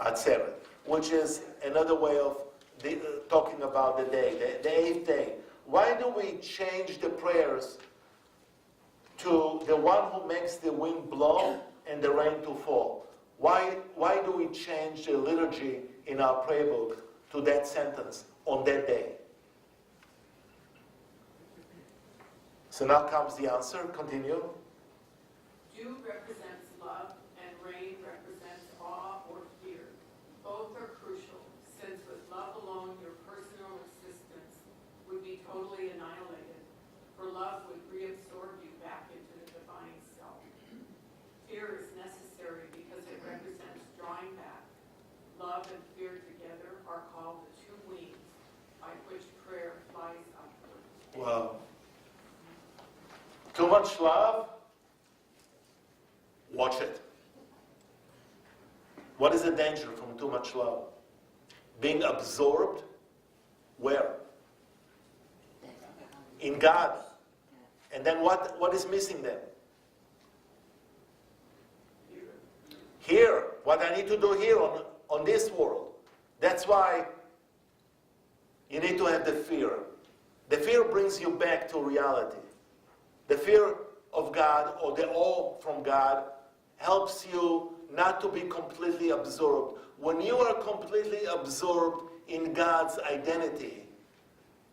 Atzeret? Atzeret, which is another way of talking about the day, the 8th day. Why do we change the prayers to the one who makes the wind blow and the rain to fall? Why do we change the liturgy in our prayer book to that sentence, on that day? So now comes the answer. Continue. Dew represents love and rain represents awe or fear. Both are crucial, since with love alone your personal existence would be totally annihilated, for love would reabsorb you back into the divine self. Fear is necessary because it represents drawing back. Love and fear together are called the two wings by which prayer flies upward. Wow. Too much love? Watch it. What is the danger from too much love? Being absorbed? Where? In God. And then what is missing then? Here. What I need to do here on this world. That's why you need to have the fear. The fear brings you back to reality. The fear of God or the awe from God helps you not to be completely absorbed. When you are completely absorbed in God's identity,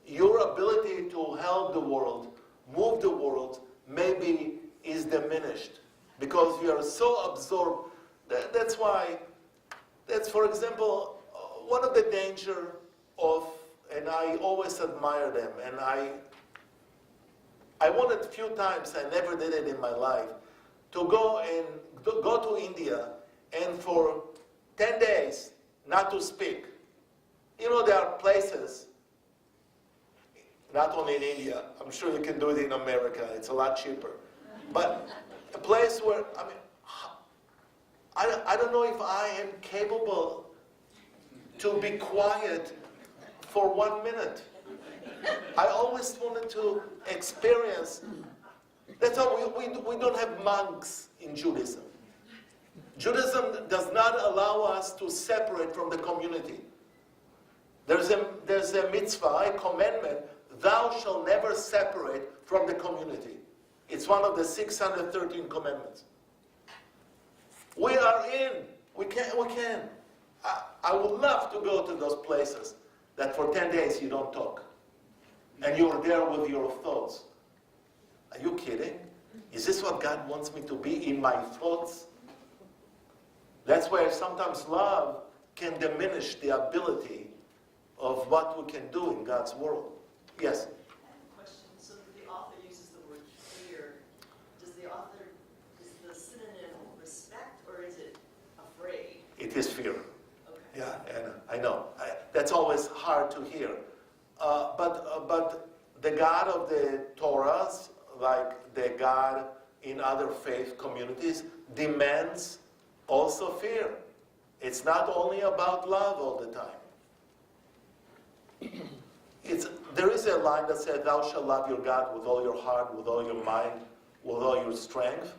your ability to help the world, move the world, maybe is diminished because you are so absorbed. That's why, for example, one of the danger of, and I always admire them, and I wanted a few times, I never did it in my life, to go to India and for 10 days not to speak. You know, there are places not only in India. I'm sure you can do it in America. It's a lot cheaper. But a place where, I don't know if I am capable to be quiet for 1 minute. I always wanted to experience. That's how we don't have monks in Judaism. Judaism does not allow us to separate from the community. There's a mitzvah, a commandment, thou shalt never separate from the community. It's one of the 613 commandments. We are in. We can. I would love to go to those places that for 10 days you don't talk. And you're there with your thoughts. Are you kidding? Is this what God wants me to be, in my thoughts? That's where sometimes love can diminish the ability of what we can do in God's world. Yes? I have a question. So the author uses the word fear. Is the synonym respect or is it afraid? It is fear. Okay. Yeah, and I know. That's always hard to hear. But the God of the Torahs, like the God in other faith communities, demands also fear. It's not only about love all the time. There is a line that says, thou shalt love your God with all your heart, with all your mind, with all your strength.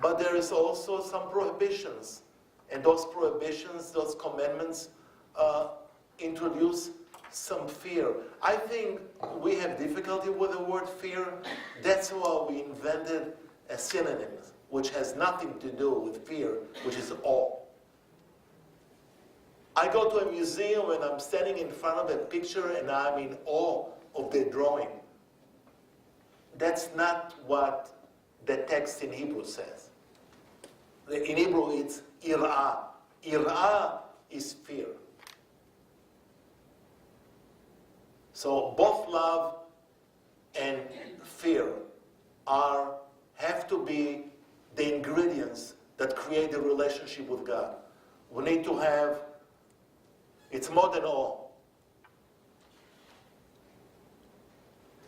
But there is also some prohibitions. And those prohibitions, those commandments, introduce some fear. I think we have difficulty with the word fear. That's why we invented a synonym, which has nothing to do with fear, which is awe. I go to a museum and I'm standing in front of a picture and I'm in awe of the drawing. That's not what the text in Hebrew says. In Hebrew it's ir'ah. Ir'ah is fear. So both love and fear have to be the ingredients that create the relationship with God. We need to have, it's more than awe.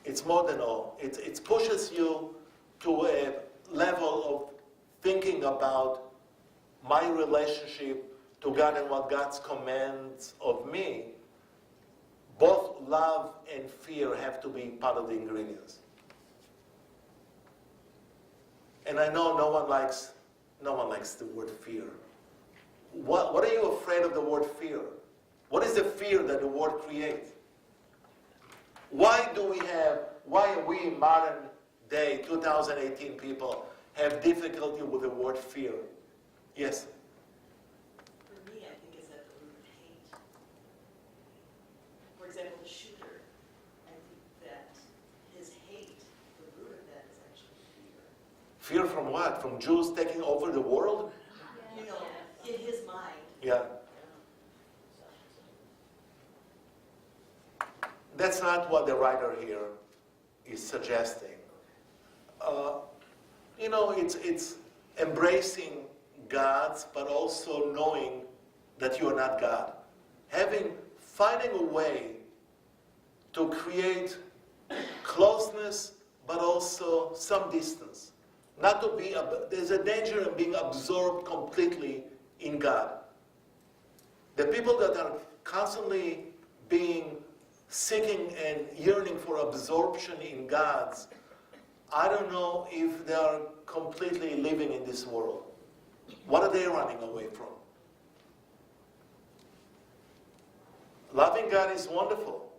It's more than awe. It pushes you to a level of thinking about my relationship to God and what God commands of me. Both love and fear have to be part of the ingredients. And I know no one likes the word fear. What are you afraid of the word fear? What is the fear that the word creates? Why are we modern day, 2018 people, have difficulty with the word fear? Yes? For me, I think it's at the root of hate. For example, the shooter, I think that his hate, the root of that is actually fear. Fear from what? From Jews taking over the world? You know, in his mind. Yeah. That's not what the writer here is suggesting. It's embracing God's, but also knowing that you are not God. Finding a way to create closeness, but also some distance. Not to be, there's a danger in being absorbed completely in God. The people that are constantly seeking and yearning for absorption in God's, I don't know if they are completely living in this world. What are they running away from? Loving God is wonderful,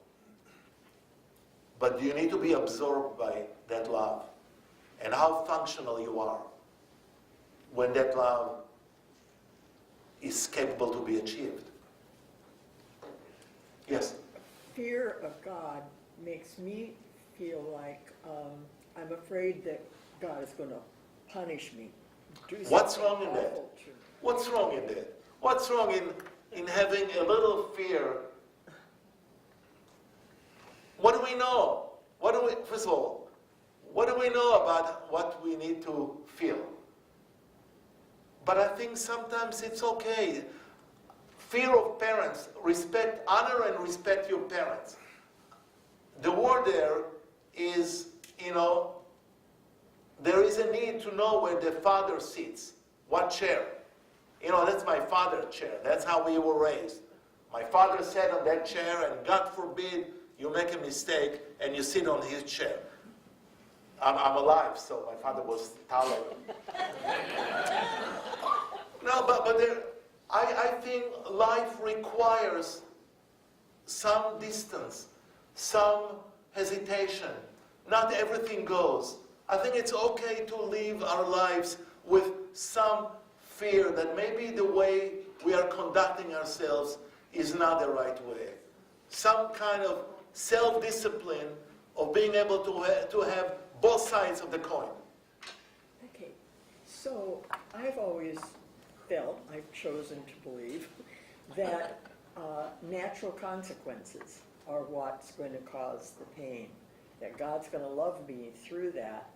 but you need to be absorbed by that love and how functional you are when that love is capable to be achieved. Yes? Fear of God makes me feel like I'm afraid that God is going to punish me. What's wrong in that? What's wrong in that? What's wrong in having a little fear? What do we know? First of all, what do we know about what we need to feel? But I think sometimes it's okay. Fear of parents, honor and respect your parents. the word there is, there is a need to know where the Father sits. What chair? That's my father's chair. That's how we were raised. My father sat on that chair, and God forbid you make a mistake and you sit on his chair. I'm alive, so my father was taller. No, but I think life requires some distance, some hesitation. Not everything goes. I think it's okay to live our lives with some fear that maybe the way we are conducting ourselves is not the right way. Some kind of self-discipline of being able to have both sides of the coin. Okay, so I've always felt, I've chosen to believe, that natural consequences are what's going to cause the pain. That God's going to love me through that,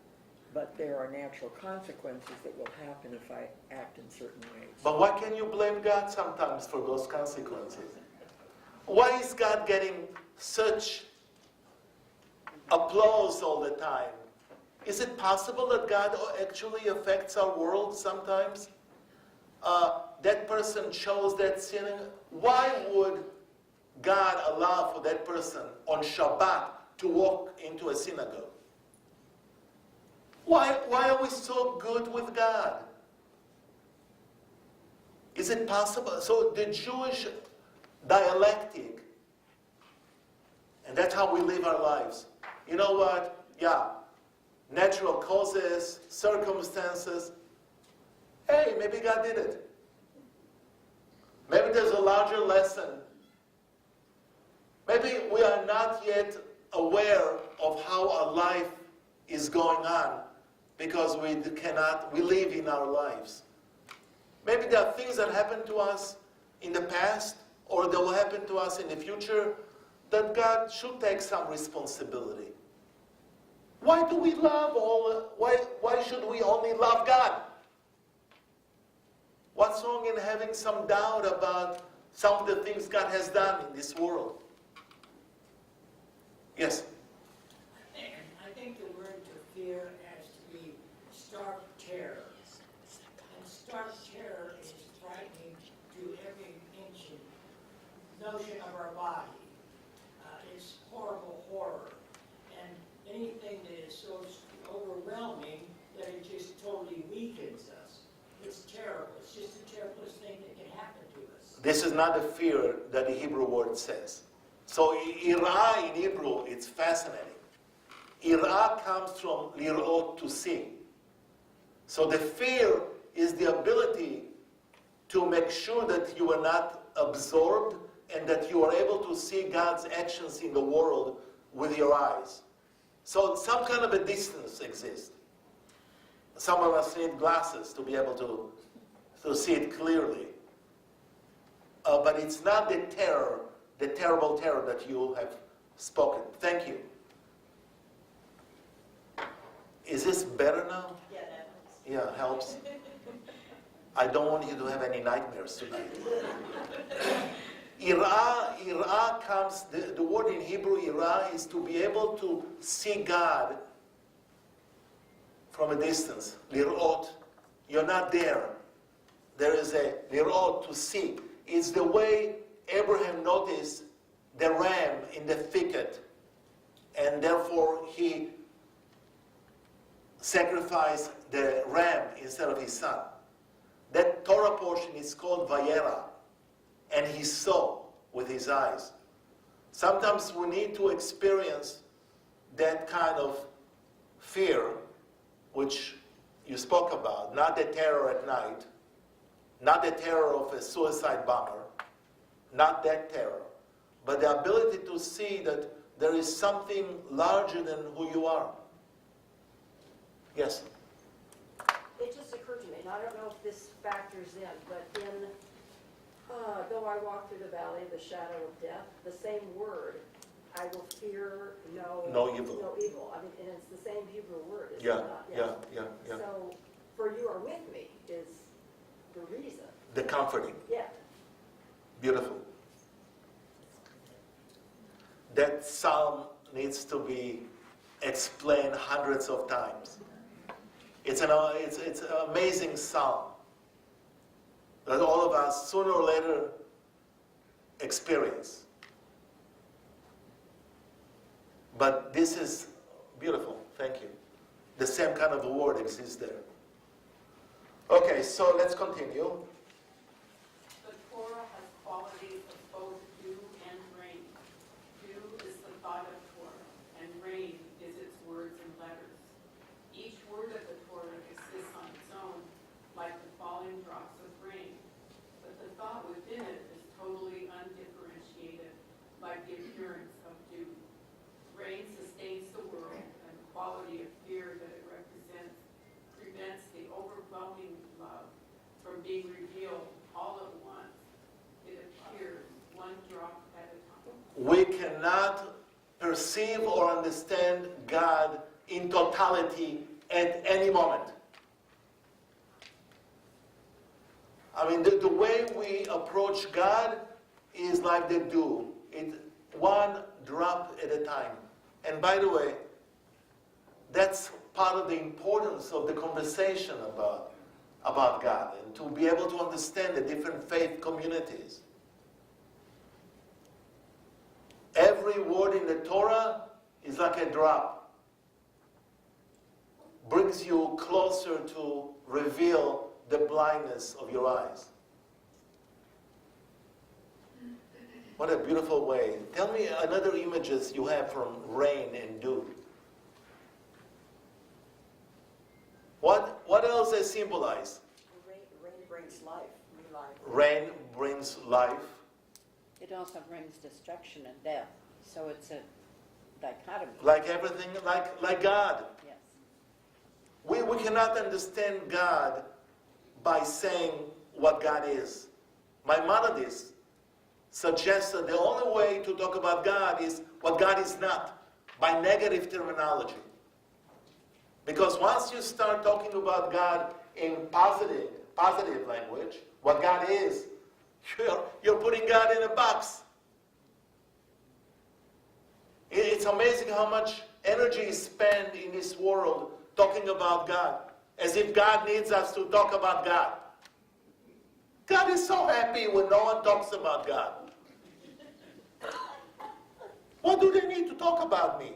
but there are natural consequences that will happen if I act in certain ways. But why can you blame God sometimes for those consequences? Why is God getting such applause all the time? Is it possible that God actually affects our world sometimes? That person chose that sin. Why would God allow for that person on Shabbat to walk into a synagogue? Why are we so good with God? Is it possible? So the Jewish dialectic, and that's how we live our lives. You know what? Yeah, natural causes, circumstances. Hey, maybe God did it. Maybe there's a larger lesson. Maybe we are not yet aware of how our life is going on because we live in our lives. Maybe there are things that happened to us in the past or that will happen to us in the future that God should take some responsibility. Why do we love why should we only love God? What's wrong in having some doubt about some of the things God has done in this world? Yes? I think the word to fear has to be stark terror. And stark terror is frightening to every ancient notion of our body. It's horrible horror. And anything that is so overwhelming that it just totally weakens us. It's terrible. It's just the terriblest thing that can happen to us. This is not the fear that the Hebrew word says. So ira in Hebrew, it's fascinating. Ira comes from lirot, to see. So the fear is the ability to make sure that you are not absorbed and that you are able to see God's actions in the world with your eyes. So some kind of a distance exists. Some of us need glasses to be able to see it clearly. But it's not the terror, the terrible terror that you have spoken. Thank you. Is this better now? Yeah, that helps. Yeah, helps. I don't want you to have any nightmares tonight. Ira comes, the word in Hebrew, ira, is to be able to see God from a distance. Lirot. You're not there. There is a lirot, to see. It's the way Abraham noticed the ram in the thicket, and therefore he sacrificed the ram instead of his son. That Torah portion is called Vayera, and he saw with his eyes. Sometimes we need to experience that kind of fear, which you spoke about, not the terror at night, not the terror of a suicide bomber, not that terror, but the ability to see that there is something larger than who you are. Yes? It just occurred to me, and I don't know if this factors in, but in, though I walk through the valley of the shadow of death, the same word, I will fear No evil. No evil. I mean, and it's the same Hebrew word, is it Yeah, not? yeah. So, for you are with me is the reason. The comforting. Yeah. Beautiful. That Psalm needs to be explained hundreds of times. It's an amazing psalm that all of us sooner or later experience. But this is beautiful, thank you. The same kind of a word exists there. Okay, so let's continue. The Torah has qualities of both dew and rain. Dew is the thought of Torah, and rain is its words and letters. Each word of the Torah exists on its own, like the falling drops of rain. But the thought within it is totally undifferentiated, like the appearance of dew. Rain sustains the world, and the quality of fear that it represents prevents the overwhelming love from being revealed all at once. It appears one drop at a time. We cannot perceive or understand God in totality at any moment. I mean, the way we approach God is like the dew. One drop at a time. And by the way, that's part of the importance of the conversation about God, and to be able to understand the different faith communities. Every word in the Torah is like a drop. Brings you closer to reveal the blindness of your eyes. What a beautiful way. Tell me another images you have from rain and dew. What else they symbolize? Rain brings life, new life. Rain brings life. It also brings destruction and death, so it's a dichotomy. Like everything, like God. Yes. We cannot understand God by saying what God is. Maimonides suggests that the only way to talk about God is what God is not, by negative terminology. Because once you start talking about God in positive language, what God is, you're putting God in a box. It's amazing how much energy is spent in this world talking about God, as if God needs us to talk about God. God is so happy when no one talks about God. What do they need to talk about me?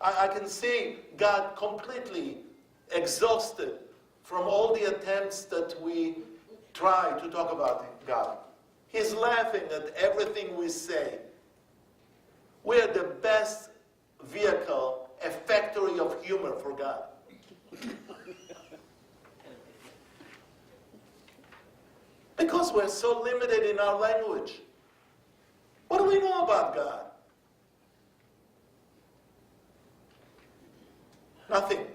I can see God completely exhausted from all the attempts that we try to talk about God. He's laughing at everything we say. We are the best vehicle, a factory of humor for God. Because we're so limited in our language. What do we know about God? Nothing.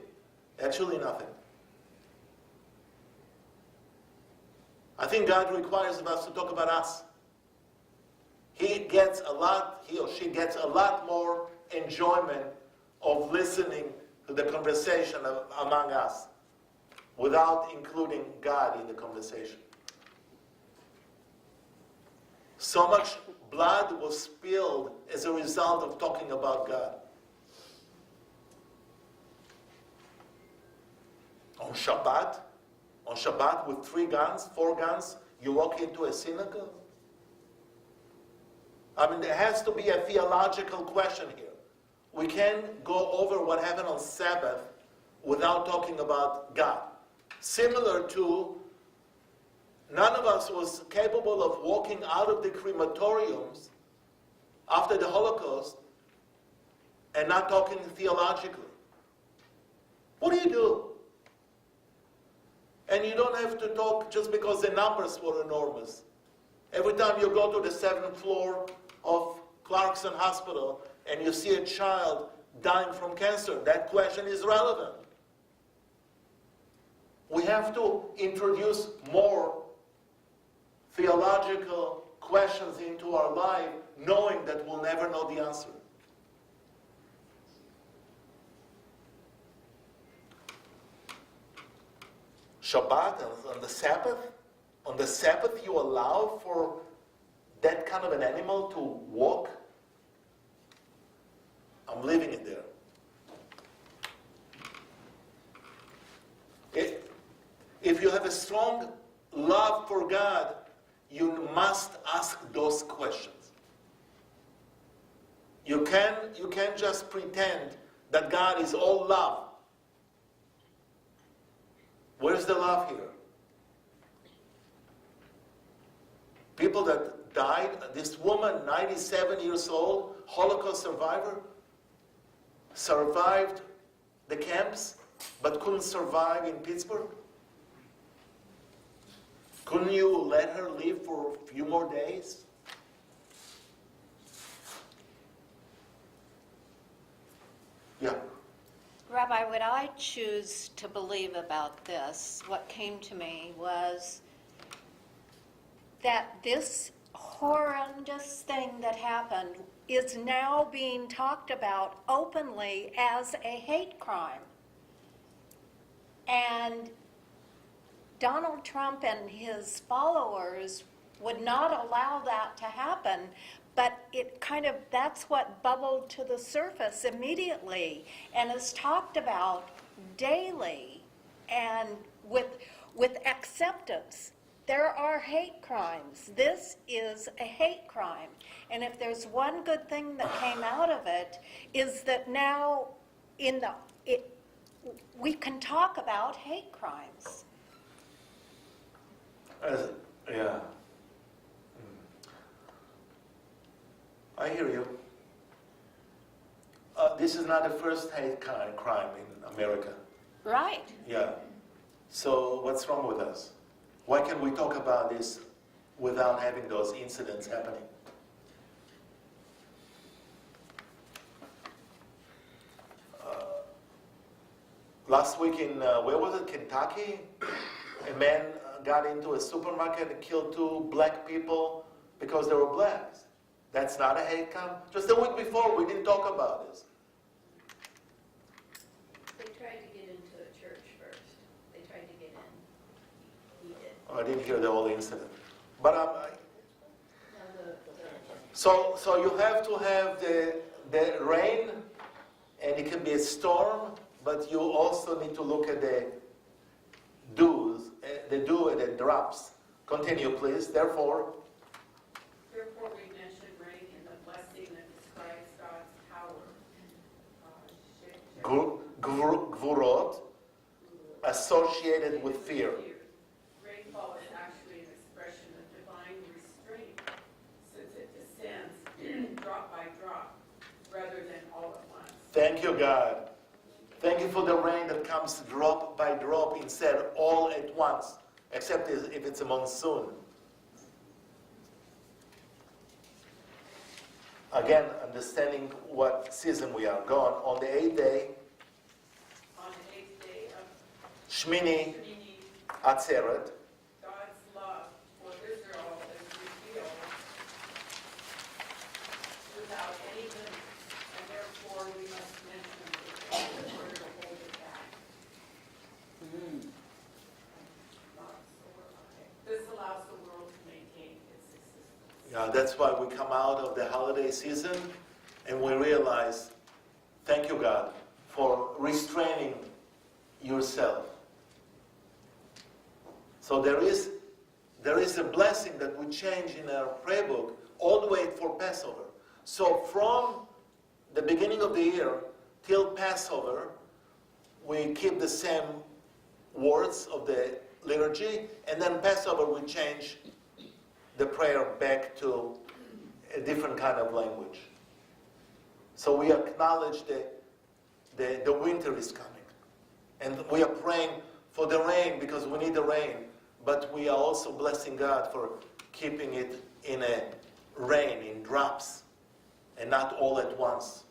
Actually nothing. I think God requires of us to talk about us. He or she gets a lot more enjoyment of listening to the conversation among us without including God in the conversation. So much blood was spilled as a result of talking about God. On Shabbat with 3 guns, 4 guns, you walk into a synagogue? I mean, there has to be a theological question here. We can't go over what happened on Sabbath without talking about God. Similar to, none of us was capable of walking out of the crematoriums after the Holocaust and not talking theologically. What do? And you don't have to talk just because the numbers were enormous. Every time you go to the 7th floor of Clarkson Hospital and you see a child dying from cancer, that question is relevant. We have to introduce more theological questions into our life, knowing that we'll never know the answer. Shabbat, on the Sabbath you allow for that kind of an animal to walk? I'm leaving it there. If you have a strong love for God, you must ask those questions. You can't just pretend that God is all love. Where's the love here? People that died, this woman, 97 years old, Holocaust survivor, survived the camps, but couldn't survive in Pittsburgh. Couldn't you let her live for a few more days? Yeah. Rabbi, what I choose to believe about this, what came to me was that this horrendous thing that happened is now being talked about openly as a hate crime. And Donald Trump and his followers would not allow that to happen, but it kind of, that's what bubbled to the surface immediately and is talked about daily and with acceptance. There are hate crimes. This is a hate crime. And if there's one good thing that came out of it, is that now we can talk about hate crimes. Yeah. I hear you. This is not the first hate crime in America. Right. Yeah. So what's wrong with us? Why can't we talk about this without having those incidents happening? Last week in, where was it, Kentucky? A man got into a supermarket and killed 2 black people because they were blacks. That's not a hate crime? Just a week before, we didn't talk about this. They tried to get into a church first. They tried to get in. He did. I didn't hear the whole incident. But No, so you have to have the rain, and it can be a storm, but you also need to look at the dew and the drops. Continue, please. Therefore, we mentioned rain in the blessing that describes God's power. gvurot, associated with fear. Rainfall is actually an expression of divine restraint, since it descends drop by drop, rather than all at once. Thank you, God. Thank you for the rain that comes drop by drop instead all at once, except if it's a monsoon. Again, understanding what season we are. Go on the 8th day, On the 8th day of Shmini Shmini, Atzeret, God's love for Israel is revealed without any limit, and therefore we must mention it in order to hold it back. This allows the world to maintain its existence. yeah, that's why we come out of the holiday season and we realize, thank you, God, for restraining yourself. So there is a blessing that we change in our prayer book all the way for Passover. So from the beginning of the year till Passover, we keep the same words of the liturgy, and then Passover we change the prayer back to a different kind of language. So we acknowledge the winter is coming. And we are praying for the rain because we need the rain. But we are also blessing God for keeping it in a rain, in drops, and not all at once.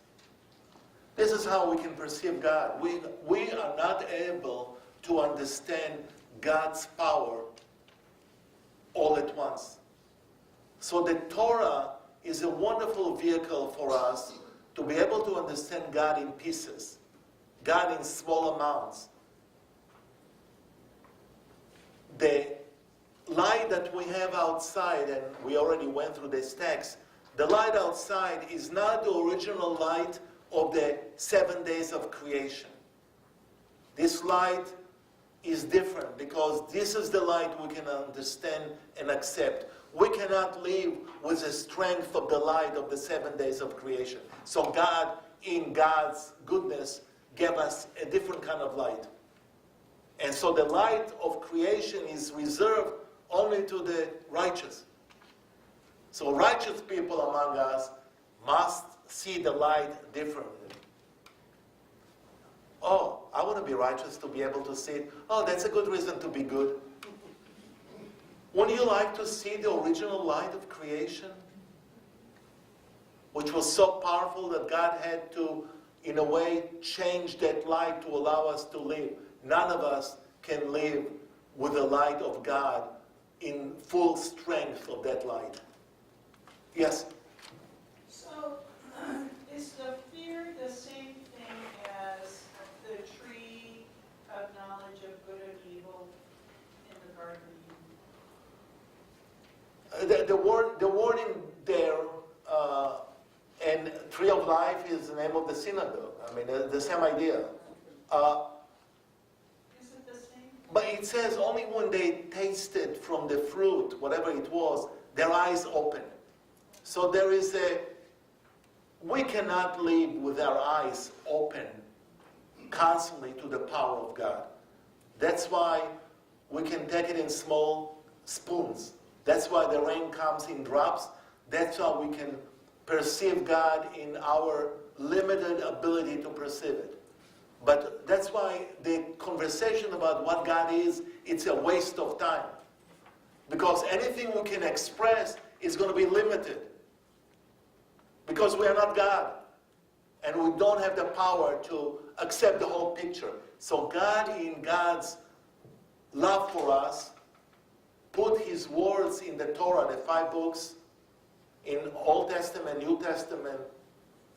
This is how we can perceive God. We are not able to understand God's power all at once. So the Torah is a wonderful vehicle for us to be able to understand God in pieces, God in small amounts. The light that we have outside, and we already went through this text, the light outside is not the original light of the 7 days of creation. This light is different because this is the light we can understand and accept. We cannot live with the strength of the light of the 7 days of creation. So God, in God's goodness, gave us a different kind of light. And so the light of creation is reserved only to the righteous. So righteous people among us must see the light differently. Oh, I want to be righteous to be able to see it. Oh, that's a good reason to be good. Wouldn't you like to see the original light of creation? Which was so powerful that God had to, in a way, change that light to allow us to live. None of us can live with the light of God in full strength of that light. Yes? So, is the fear the same thing as the tree of knowledge of good and evil in the Garden of Eden? The warning there, and Tree of Life is the name of the synagogue. I mean, the same idea. Is it the same? But it says only when they tasted from the fruit, whatever it was, their eyes opened. So there is we cannot live with our eyes open constantly to the power of God. That's why we can take it in small spoons. That's why the rain comes in drops. That's why we can perceive God in our limited ability to perceive it. But that's why the conversation about what God is, it's a waste of time. Because anything we can express is going to be limited. Because we are not God. And we don't have the power to accept the whole picture. So God, in God's love for us, put His words in the Torah, the 5 books, in Old Testament, New Testament,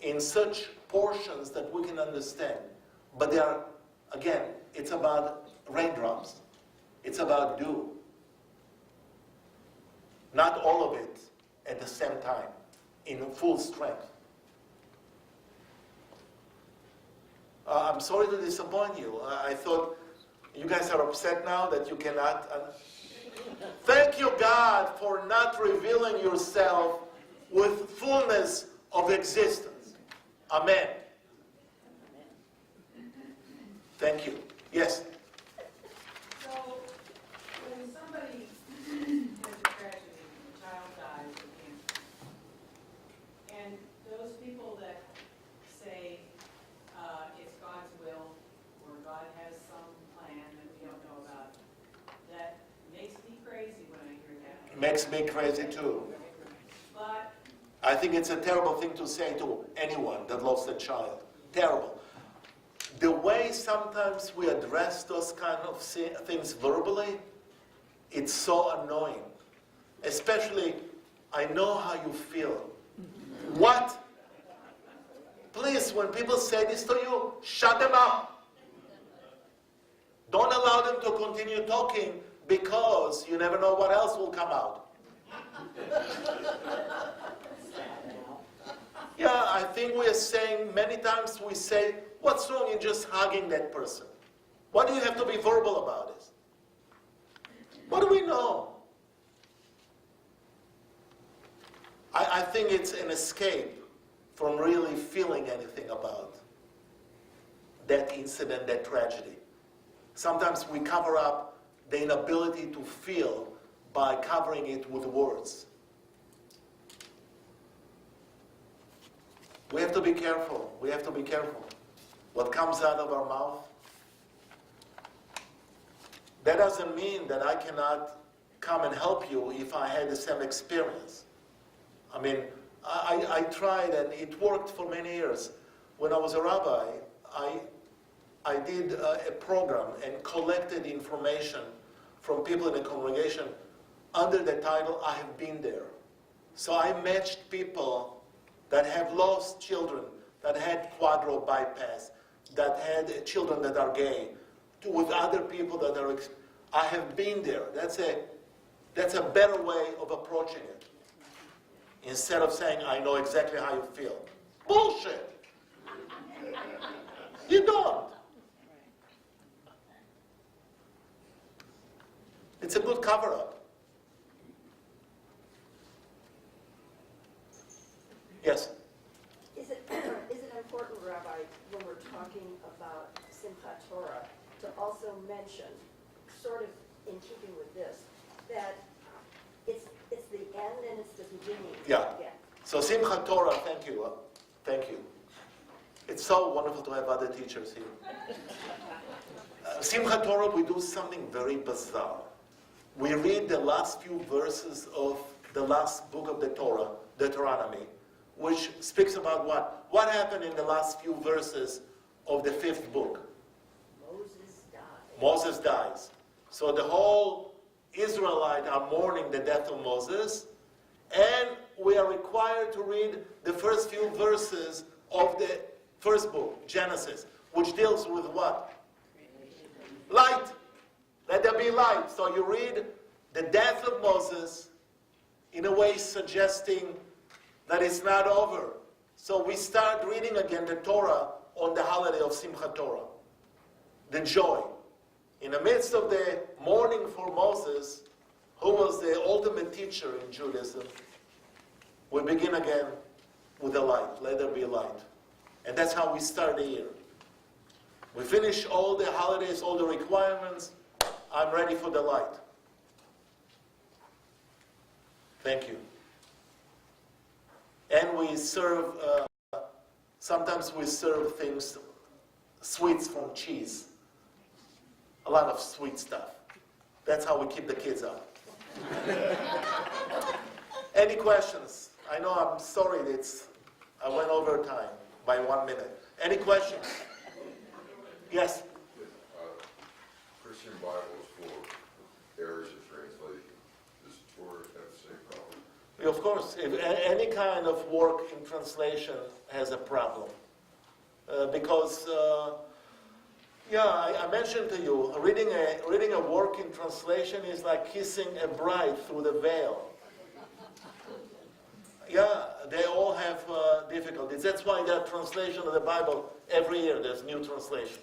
in such portions that we can understand. But they are, again, it's about raindrops. It's about dew. Not all of it at the same time, in full strength. I'm sorry to disappoint you. I thought you guys are upset now that you cannot. Thank you, God, for not revealing yourself with fullness of existence. Amen. Thank you. Yes? So, when somebody has a tragedy, a child dies of cancer, and those people that say it's God's will, or God has some plan that we don't know about, that makes me crazy when I hear that. Makes me crazy too. But I think it's a terrible thing to say to anyone that lost a child. Terrible. The way sometimes we address those kind of things verbally, it's so annoying. Especially, I know how you feel. What? Please, when people say this to you, shut them up. Don't allow them to continue talking because you never know what else will come out. Yeah, I think we are saying, many times we say, what's wrong in just hugging that person? Why do you have to be verbal about it? What do we know? I think it's an escape from really feeling anything about that incident, that tragedy. Sometimes we cover up the inability to feel by covering it with words. We have to be careful. We have to be careful. What comes out of our mouth. That doesn't mean that I cannot come and help you if I had the same experience. I mean, I tried and it worked for many years. When I was a rabbi, I did a program and collected information from people in the congregation under the title, I have been there. So I matched people that have lost children, that had quadro bypass, that had children that are gay, with other people that are. I have been there. That's a better way of approaching it. Instead of saying, I know exactly how you feel. Bullshit. You don't. It's a good cover-up. Yes? Is it important, Rabbi, when we're talking about Simchat Torah, to also mention, sort of in keeping with this, that it's the end and it's the beginning Yeah. again? So Simchat Torah, thank you. Thank you. It's so wonderful to have other teachers here. Simchat Torah, we do something very bizarre. We read the last few verses of the last book of the Torah, Deuteronomy, which speaks about what? What happened in the last few verses of the 5th book? Moses died. Moses dies. So the whole Israelite are mourning the death of Moses, and we are required to read the first few verses of the first book, Genesis, which deals with what? Light. Let there be light. So you read the death of Moses, in a way suggesting that it's not over. So we start reading again the Torah on the holiday of Simchat Torah. The joy. In the midst of the mourning for Moses, who was the ultimate teacher in Judaism, we begin again with the light. Let there be light. And that's how we start the year. We finish all the holidays, all the requirements. I'm ready for the light. Thank you. And we serve, sometimes we serve things, sweets from cheese. A lot of sweet stuff. That's how we keep the kids out. Any questions? I know, I'm sorry, I went over time by 1 minute. Any questions? Yes? Christian Bibles for errors in translation. Does Torah have the same problem? Of course, if any kind of work in translation has a problem. Because, I mentioned to you, reading a work in translation is like kissing a bride through the veil. Yeah, they all have difficulties. That's why there are translations of the Bible every year. There's new translation.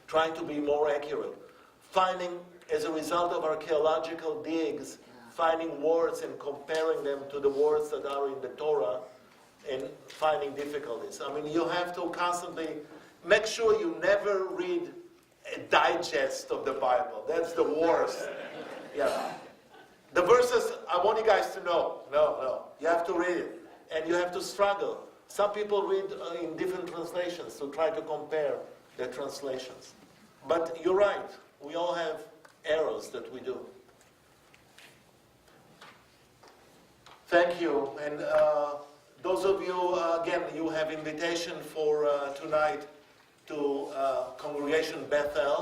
Trying to be more accurate. Finding, as a result of archaeological digs, finding words and comparing them to the words that are in the Torah and finding difficulties. I mean, you have to constantly make sure you never read a digest of the Bible. That's the worst. Yeah. The verses, I want you guys to know. No. You have to read it. And you have to struggle. Some people read in different translations to try to compare the translations. But you're right. We all have errors that we do. Thank you. And those of you, again, you have invitation for tonight to Congregation Bethel.